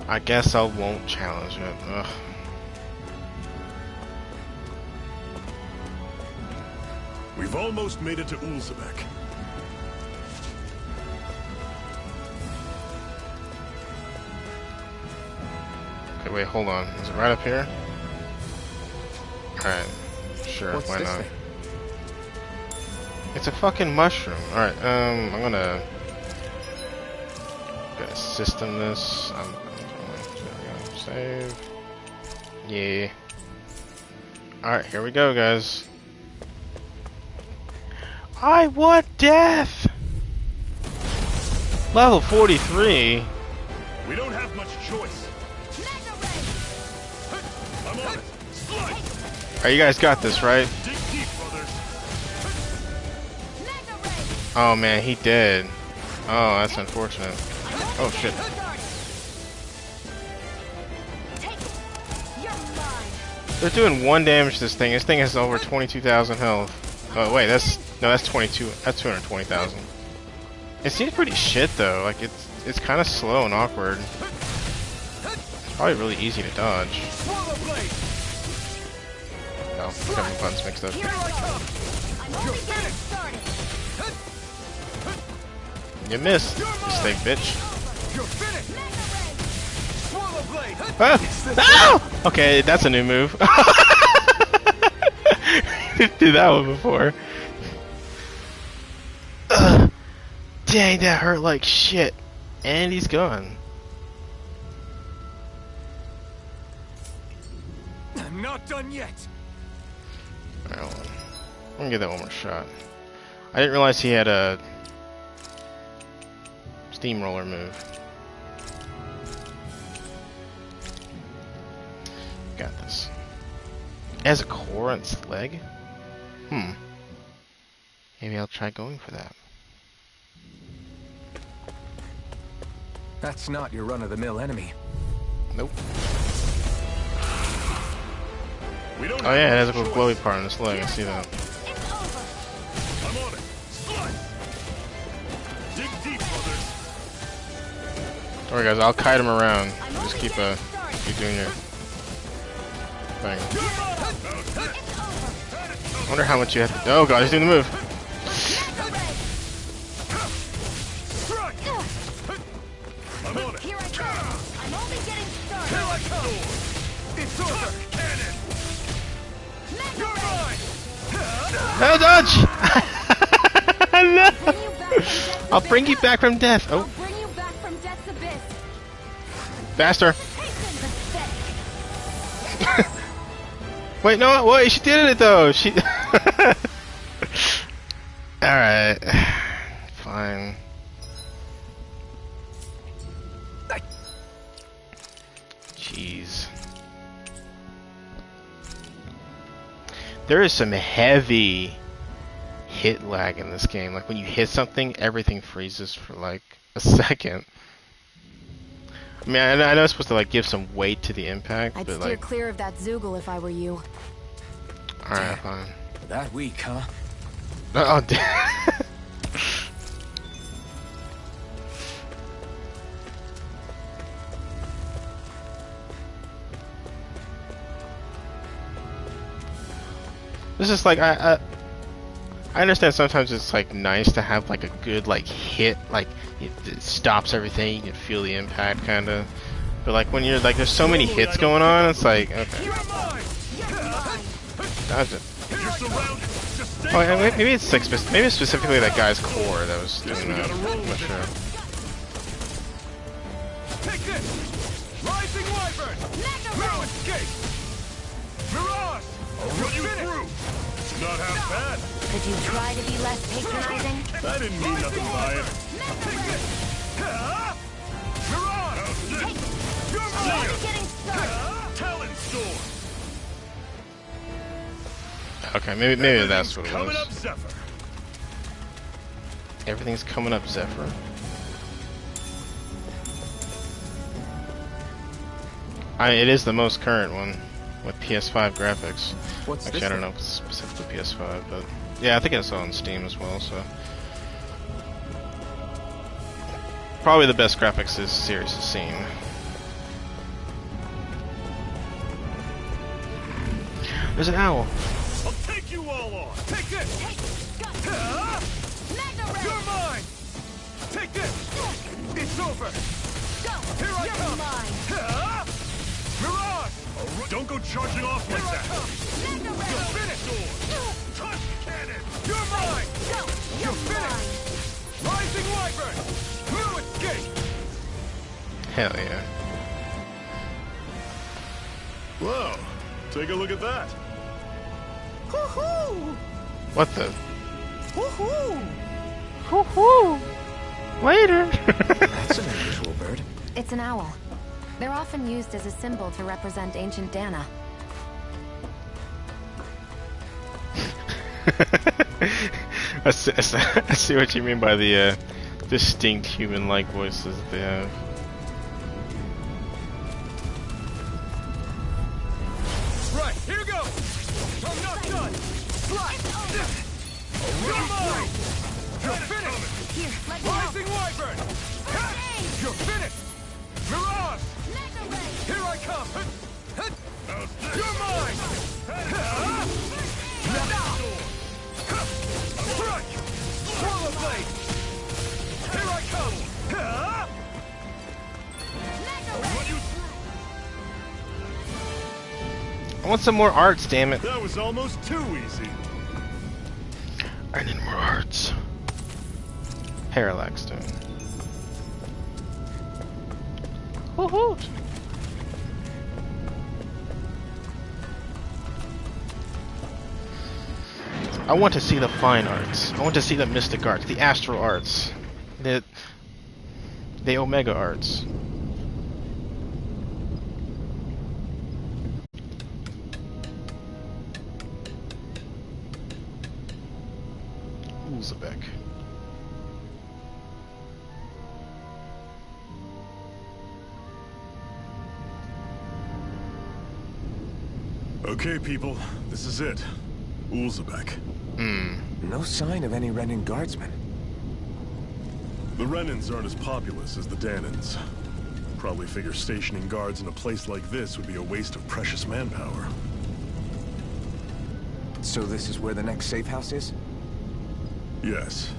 I guess I won't challenge it. Ugh. We've almost made it to Ulzebek. Okay, wait, hold on. Is it right up here? Alright. Sure, why not? It's a fucking mushroom. Alright, I'm gonna system this. I'm gonna save. Yeah. Alright, here we go, guys. I want death! Level 43? We don't have much choice. I'm on it. Alright, you guys got this, right? Dig deep, brothers. Oh man, he did. Oh, that's unfortunate. Oh shit. They're doing 1 damage to this thing. This thing has over 22,000 health. Oh wait, that's 22. That's 220,000. It seems pretty shit though. Like it's kind of slow and awkward. It's probably really easy to dodge. Oh, I got my buttons mixed up. You missed, you stink bitch. Ah! No! Okay, that's a new move. Didn't do that one before. Dang, that hurt like shit. And he's gone. I'm not done yet. Alright, hold on. I'm gonna give that one more shot. I didn't realize he had a steamroller move. Got this. It has a core on its leg? Maybe I'll try going for that. That's not your run-of-the-mill enemy. Nope. Oh yeah, it has a little glowy part on its leg, I see that. I'm on it. Slice. Dig deep, brothers. Alright guys, I'll kite him around. Just keep doing your thing. I wonder how much you have to. Oh god, he's doing the move. I'm on it. Here I come. I'm only getting started. Here I come. It's over. Cannon. You're mine. No dodge! No! I'll bring you back from death. Oh. I'll bring you back from death's abyss. Faster. Wait, no, wait, she did it though. She. Alright. Fine. Jeez. There is some heavy hit lag in this game. Like when you hit something, everything freezes for like a second. I mean, I know it's supposed to like give some weight to the impact, I'd but steer like. clear of that Zoogle if I were you. Damn. Alright, fine. That weak, huh? Oh, damn. This is like I understand sometimes it's like nice to have like a good like hit, like it stops everything, you can feel the impact kind of. But like when you're like there's so many hits going on, it's like okay. Dodge it. Oh, yeah, maybe it's maybe it's specifically that guy's core that was doing that. I'm not sure. Take this. Rising Wyvern. No escape. Mirage. I'll run you through. It's not half bad. Could you try to be less patronizing? I didn't mean nothing by it. Take this. Mirage. You're mine. Getting started. Talon Storm. Okay, maybe that's what it Coming was. up, Zephyr. Everything's coming up, Zephyr. It is the most current one with PS5 graphics. What's Actually, this I don't know if it's specifically PS5, but yeah, I think it's on Steam as well. So probably the best graphics this series has seen. There's an owl. I'll take you all on. Take this. You're mine. Take this. It's over. Here I come. Mirage. Don't go charging off like that. You're finished. Touch cannon. You're mine. You're finished. Rising Wyvern. No escape. Hell yeah. Whoa. Take a look at that. Woohoo! What the? Woohoo! Woohoo! Later. That's an unusual bird. It's an owl. They're often used as a symbol to represent ancient Dana. I see what you mean by the distinct human-like voices that they have. Right, here goes! I'm not done! Slide! You're mine! You're finished! Here, let me Rising Wyvern! You're finished! Mirage! Here I come! You're mine! Strike! Swallow Blade! Here I come! I'll run you through. I want some more arts, damn it. That was almost too easy. I need more arts. Parallax Stone. Woohoo! I want to see the fine arts. I want to see the mystic arts, the astral arts, the omega arts. Ulzebek. Okay, people, this is it. Ulzebek. No sign of any Renan guardsmen. The Renans aren't as populous as the Dahnans. Probably figure stationing guards in a place like this would be a waste of precious manpower. So this is where the next safe house is? Yes.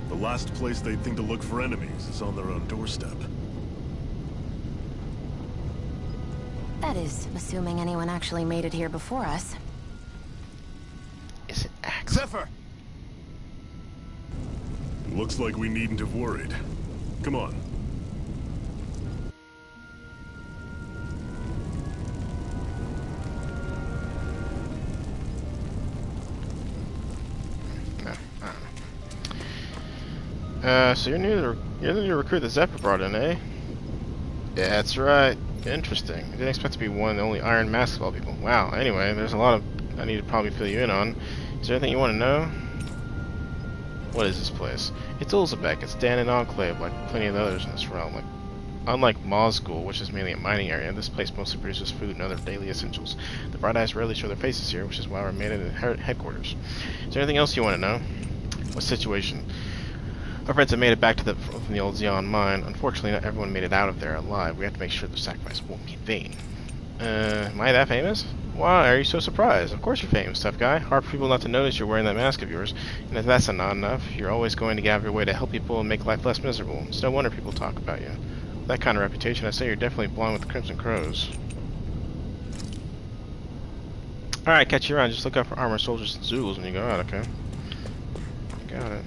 The last place they'd think to look for enemies is on their own doorstep. That is, assuming anyone actually made it here before us. Is it Axel? Zephyr! Looks like we needn't have worried. Come on. No, I don't know. So you're the new recruit that Zephyr brought in, eh? Yeah, that's right. Interesting. I didn't expect to be one of the only Iron Mask of all people. Wow. Anyway, there's a lot of I need to probably fill you in on. Is there anything you want to know? What is this place? It's Ulzebek. It's Dahnan Enclave, like plenty of the others in this realm. Unlike Mosgul, which is mainly a mining area, this place mostly produces food and other daily essentials. The Bright Eyes rarely show their faces here, which is why we're made at headquarters. Is there anything else you want to know? What situation? Our friends have made it back from the old Zeon mine. Unfortunately, not everyone made it out of there alive. We have to make sure the sacrifice won't be in vain. Am I that famous? Why are you so surprised? Of course you're famous, tough guy. Hard for people not to notice you're wearing that mask of yours. And if that's not enough, you're always going to get out of your way to help people and make life less miserable. It's no wonder people talk about you. With that kind of reputation, I say you're definitely belong with the Crimson Crows. Alright, catch you around. Just look out for armored soldiers and Zoogles when you go out, okay? Got it.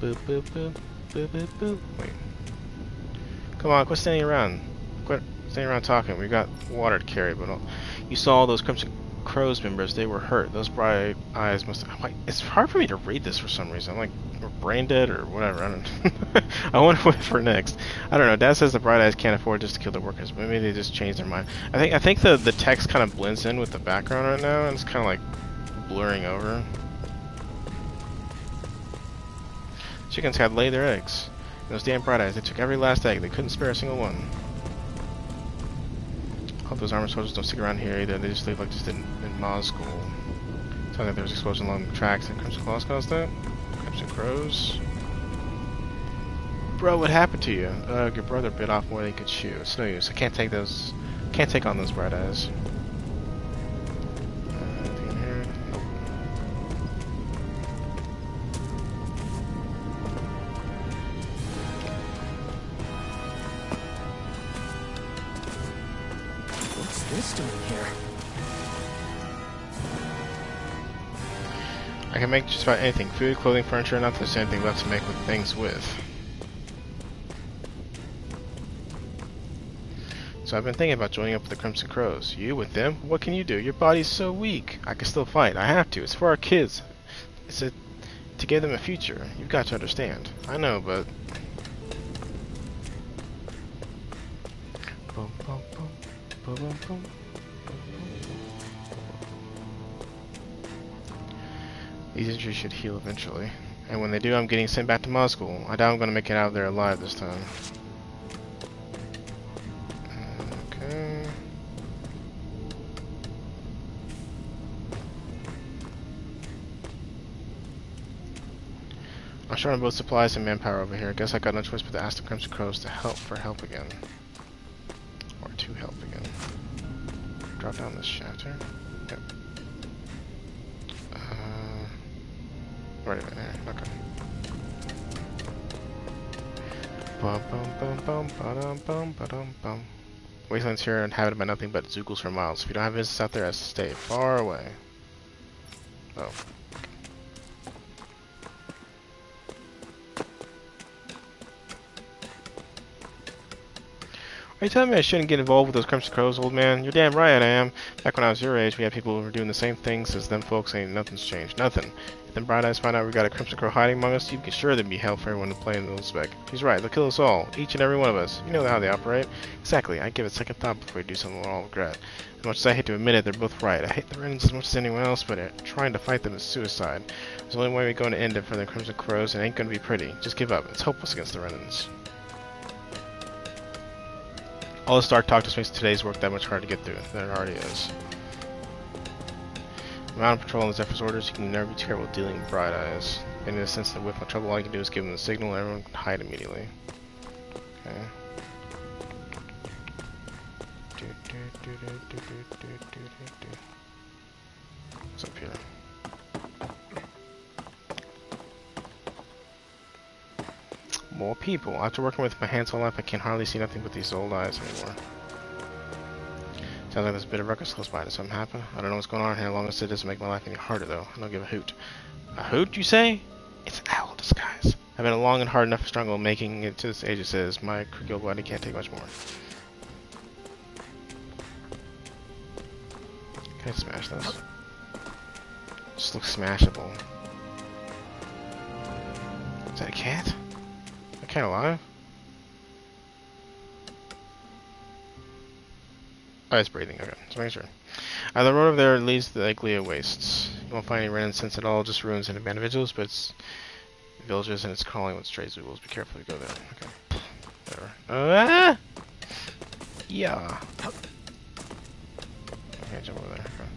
Boop, boop, boop, boop, boop, boop. Wait. Come on, quit standing around. Quit standing around talking. We got water to carry, but you saw all those Crimson Crows members. They were hurt. Those Bright Eyes must. It's hard for me to read this for some reason. I'm like, we're brain dead or whatever. I don't. I wonder what for next. I don't know. Dad says the Bright Eyes can't afford just to kill their workers. Maybe they just changed their mind. I think the text kind of blends in with the background right now, and it's kind of like blurring over. Chickens had laid their eggs. And those damn Bright Eyes, they took every last egg. They couldn't spare a single one. Hope those armored soldiers don't stick around here either. They just leave like just in Mosgul. Sounds like there was explosion along the tracks and Crimson Claws caused that. Crimson Crows. Bro, what happened to you? Your brother bit off more than he could chew. It's no use. I can't take those. Can't take on those Bright Eyes. Anything in here? Nope. What's this doing here? I can make just about anything. Food, clothing, furniture, not that there's anything left to make with things with. So I've been thinking about joining up with the Crimson Crows. You with them? What can you do? Your body's so weak. I can still fight. I have to. It's for our kids. It's to give them a future. You've got to understand. I know, but... Boom, boom, boom. Boom, boom, boom. These injuries should heal eventually. And when they do, I'm getting sent back to Mosgul. I doubt I'm going to make it out of there alive this time. Okay. I'm short on both supplies and manpower over here. I guess I got no choice but to ask the Crimson Crows to help again. Or to help again. Drop down this shaft here. Yep. Right in there. Okay. Bum bum bum bum ba-dum bum ba-dum bum. Wastelands here inhabited by nothing but Zoogles for miles. If you don't have business out there, I have to stay far away. Oh. Are you telling me I shouldn't get involved with those Crimson Crows, old man? You're damn right I am. Back when I was your age, we had people who were doing the same things as them folks, ain't nothing's changed. Nothing. If them Bright Eyes find out we got a Crimson Crow hiding among us, you can sure there'd be hell for everyone to play in the spec. He's right, they'll kill us all. Each and every one of us. You know how they operate. Exactly. I give it second thought before we do something we'll all regret. As much as I hate to admit it, they're both right. I hate the Renans as much as anyone else, but trying to fight them is suicide. There's only one way we're going to end it for the Crimson Crows, and it ain't going to be pretty. Just give up. It's hopeless against the Renans. All this dark talk just makes today's work that much harder to get through than it already is. When I'm patrolling Zephyr's orders, you can never be too careful dealing with Bright Eyes. In the sense that with my trouble, all you can do is give them the signal and everyone can hide immediately. Okay. What's up here? More people. After working with my hands all life, I can hardly see nothing but these old eyes anymore. Sounds like there's a bit of ruckus close by. Does something happen? I don't know what's going on here. As long as it doesn't make my life any harder, though. I don't give a hoot. A hoot, you say? It's an owl disguise. I've been a long and hard enough struggle making it to this age. It says my crooked body can't take much more. Can I smash this? Just looks smashable. Is that a cat? A cat alive? Oh, it's breathing. Okay, let's make sure. The road over there leads to the Iglia Wastes. You won't find any Renan since it all just ruins and abandoned vigils, but it's villages and it's crawling with stray zoos. Be careful to go there. Okay. Whatever. Yeah. Okay, jump over there. Okay.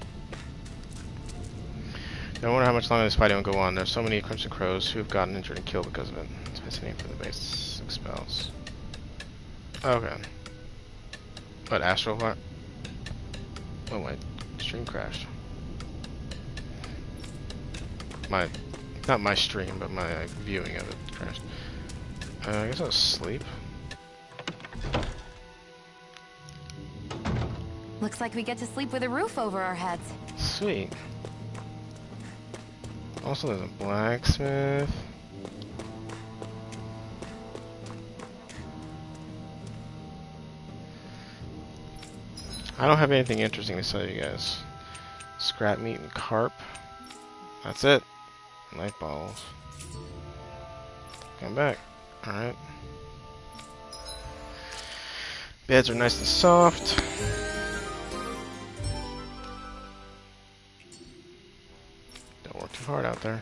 I wonder how much longer this fighting will go on. There's so many Crimson Crows who have gotten injured and killed because of it. It's fascinating for the base expels. Okay. What, Astral Fire? Oh, my stream crashed. Not my stream, but my viewing of it crashed. I guess I'll sleep. Looks like we get to sleep with a roof over our heads. Sweet. Also, there's a blacksmith. I don't have anything interesting to tell you guys. Scrap meat and carp. That's it. Light balls. Come back. Alright. Beds are nice and soft. Don't work too hard out there.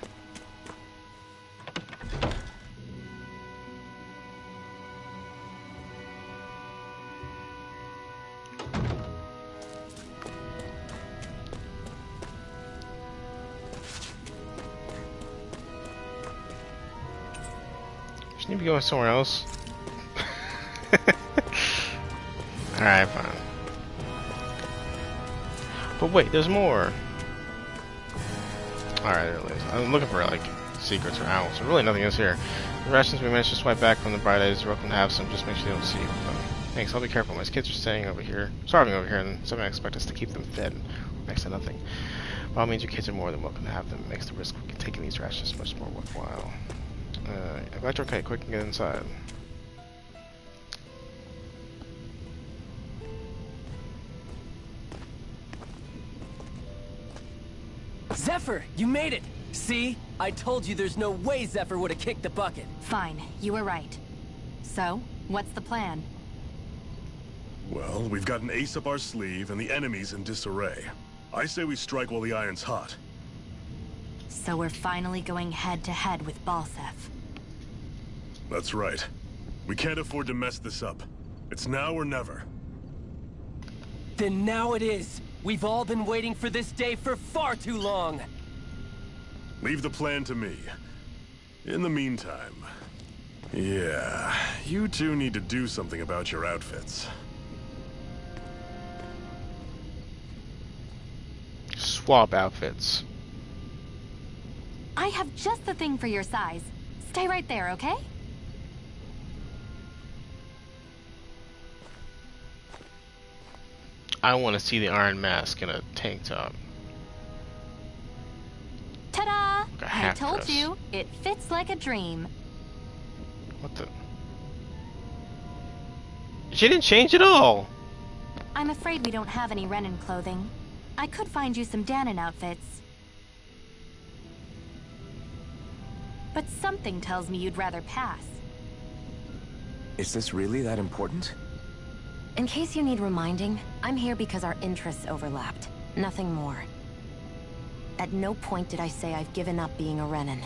Just need to be going somewhere else. Alright, fine. But wait, there's more. Alright, there it is. I'm looking for like secrets or owls. So really nothing is here. The rations we managed to swipe back from the Bright Eyes, you're welcome to have some. Just make sure they don't see you. Thanks, I'll be careful. My kids are staying over here, starving over here, and somebody expect us to keep them fed. Next to nothing. By all means, your kids are more than welcome to have them. It makes the risk of taking these rations much more worthwhile. Okay, quick and get inside. Zephyr, you made it! See? I told you there's no way Zephyr would have kicked the bucket. Fine, you were right. So, what's the plan? Well, we've got an ace up our sleeve and the enemy's in disarray. I say we strike while the iron's hot. So we're finally going head to head with Balseph. That's right. We can't afford to mess this up. It's now or never. Then now it is. We've all been waiting for this day for far too long. Leave the plan to me. In the meantime... Yeah, you two need to do something about your outfits. Swap outfits. I have just the thing for your size. Stay right there, okay? I want to see the Iron Mask in a tank top. Ta-da! Like I told you, it fits like a dream. What the? She didn't change at all. I'm afraid we don't have any Renan clothing. I could find you some Danon outfits. But something tells me you'd rather pass. Is this really that important? In case you need reminding, I'm here because our interests overlapped. Nothing more. At no point did I say I've given up being a Renan.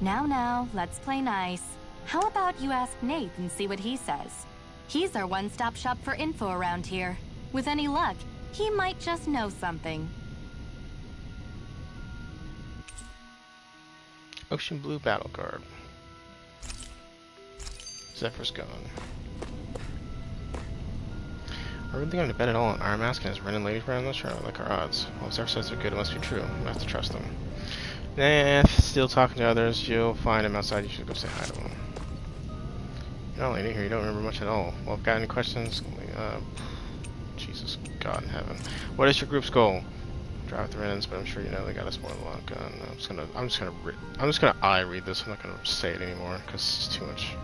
Now, let's play nice. How about you ask Nate and see what he says? He's our one-stop shop for info around here. With any luck, he might just know something. Ocean Blue Battle Card. Zephyr's gone. Are we going to bet at all on Iron Mask and his Renan lady friend? I'm not sure I like our odds. Well, if Zephyr says they're good, it must be true. We have to trust them. Nah, still talking to others. You'll find him outside. You should go say hi to him. You're not lady here. You don't remember much at all. Well, if got any questions, Jesus God in heaven. What is your group's goal? Drive the Renans, but I'm sure you know they got us more than one gun. I'm just gonna eye read this. I'm not gonna say it anymore because it's too much.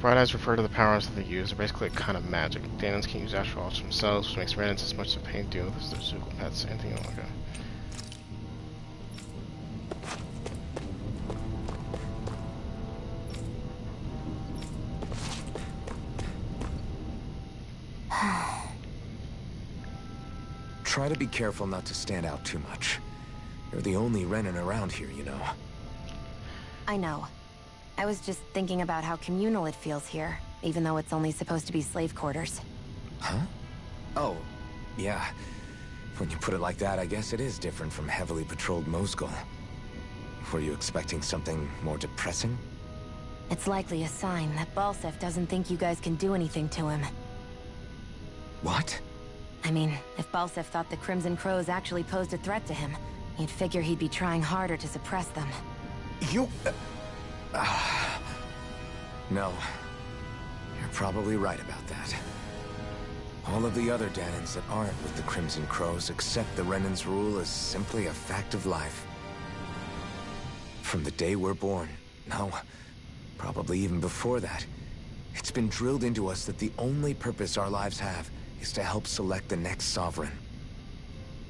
Bright Eyes refer to the powers that they use. They're basically a kind of magic. Danons can use astral arts themselves, which makes Renans as much as a pain deal as their Zoogle pets. Anything you want to Try to be careful not to stand out too much. You're the only Renan around here, you know. I know. I was just thinking about how communal it feels here, even though it's only supposed to be slave quarters. Huh? Oh, yeah. When you put it like that, I guess it is different from heavily patrolled Mosgul. Were you expecting something more depressing? It's likely a sign that Balseph doesn't think you guys can do anything to him. What? I mean, if Balseph thought the Crimson Crows actually posed a threat to him, you'd figure he'd be trying harder to suppress them. You... No. You're probably right about that. All of the other Danons that aren't with the Crimson Crows accept the Renan's rule as simply a fact of life. From the day we're born, no, probably even before that, it's been drilled into us that the only purpose our lives have is to help select the next sovereign.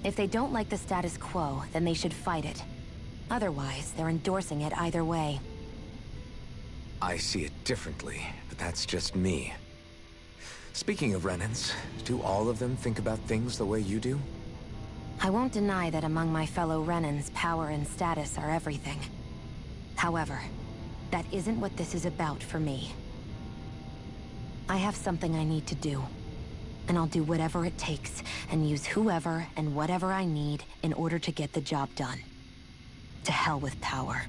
If they don't like the status quo, then they should fight it. Otherwise, they're endorsing it either way. I see it differently, but that's just me. Speaking of Renans, do all of them think about things the way you do? I won't deny that among my fellow Renans, power and status are everything. However, that isn't what this is about for me. I have something I need to do, and I'll do whatever it takes, and use whoever and whatever I need in order to get the job done. To hell with power.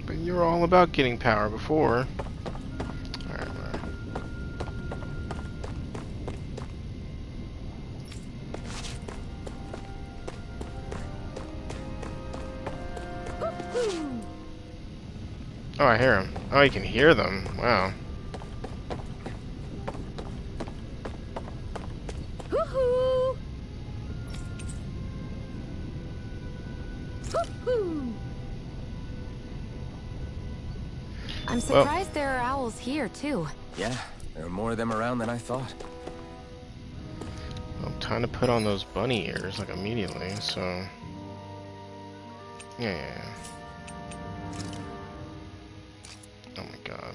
But you were all about getting power before. Alright, oh, I hear him. Oh, you can hear them. Wow. Woohoo! Woohoo! I'm surprised there are owls here, too. Yeah, there are more of them around than I thought. Well, time to put on those bunny ears, like, immediately, so... Yeah. Oh my god.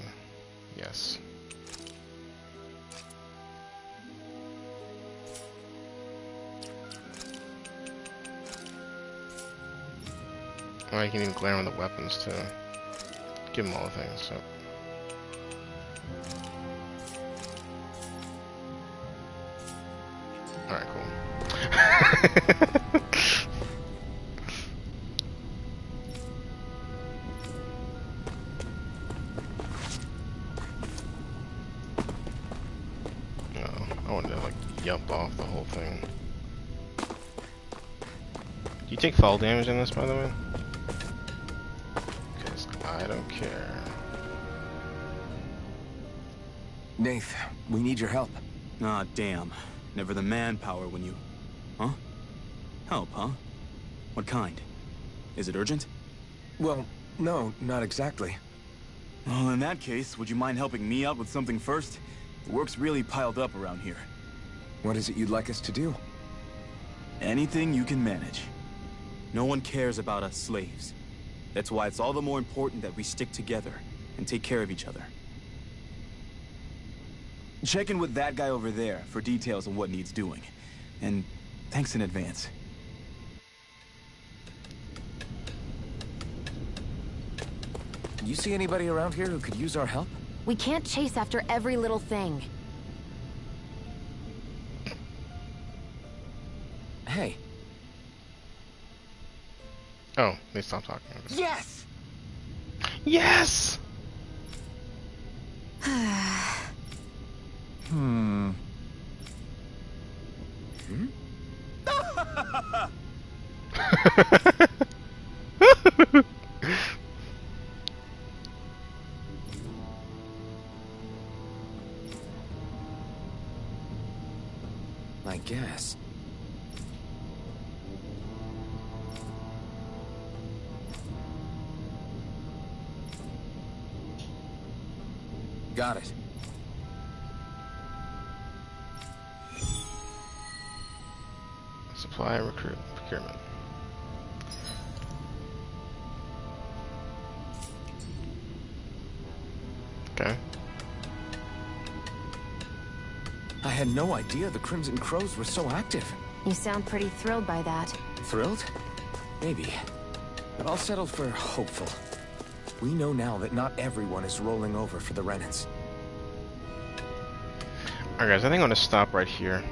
Yes. Oh, you can even glare on the weapons too. Give them all the things. So. All right, cool. I wanted to like jump off the whole thing. Do you take fall damage in this, by the way? Because I don't care. Nath, we need your help. Ah, damn. Never the manpower when you... Huh? Help, huh? What kind? Is it urgent? Well, no, not exactly. Well, in that case, would you mind helping me out with something first? The work's really piled up around here. What is it you'd like us to do? Anything you can manage. No one cares about us slaves. That's why it's all the more important that we stick together and take care of each other. Check in with that guy over there for details on what needs doing. And thanks in advance. You see anybody around here who could use our help? We can't chase after every little thing. Hey. Oh, they stopped talking. Yes! Yes! Hmm. I guess. Got it. Supply and procurement. Okay. I had no idea the Crimson Crows were so active. You sound pretty thrilled by that. Thrilled? Maybe. But I'll settle for hopeful. We know now that not everyone is rolling over for the Renans. Alright guys, I think I'm gonna stop right here.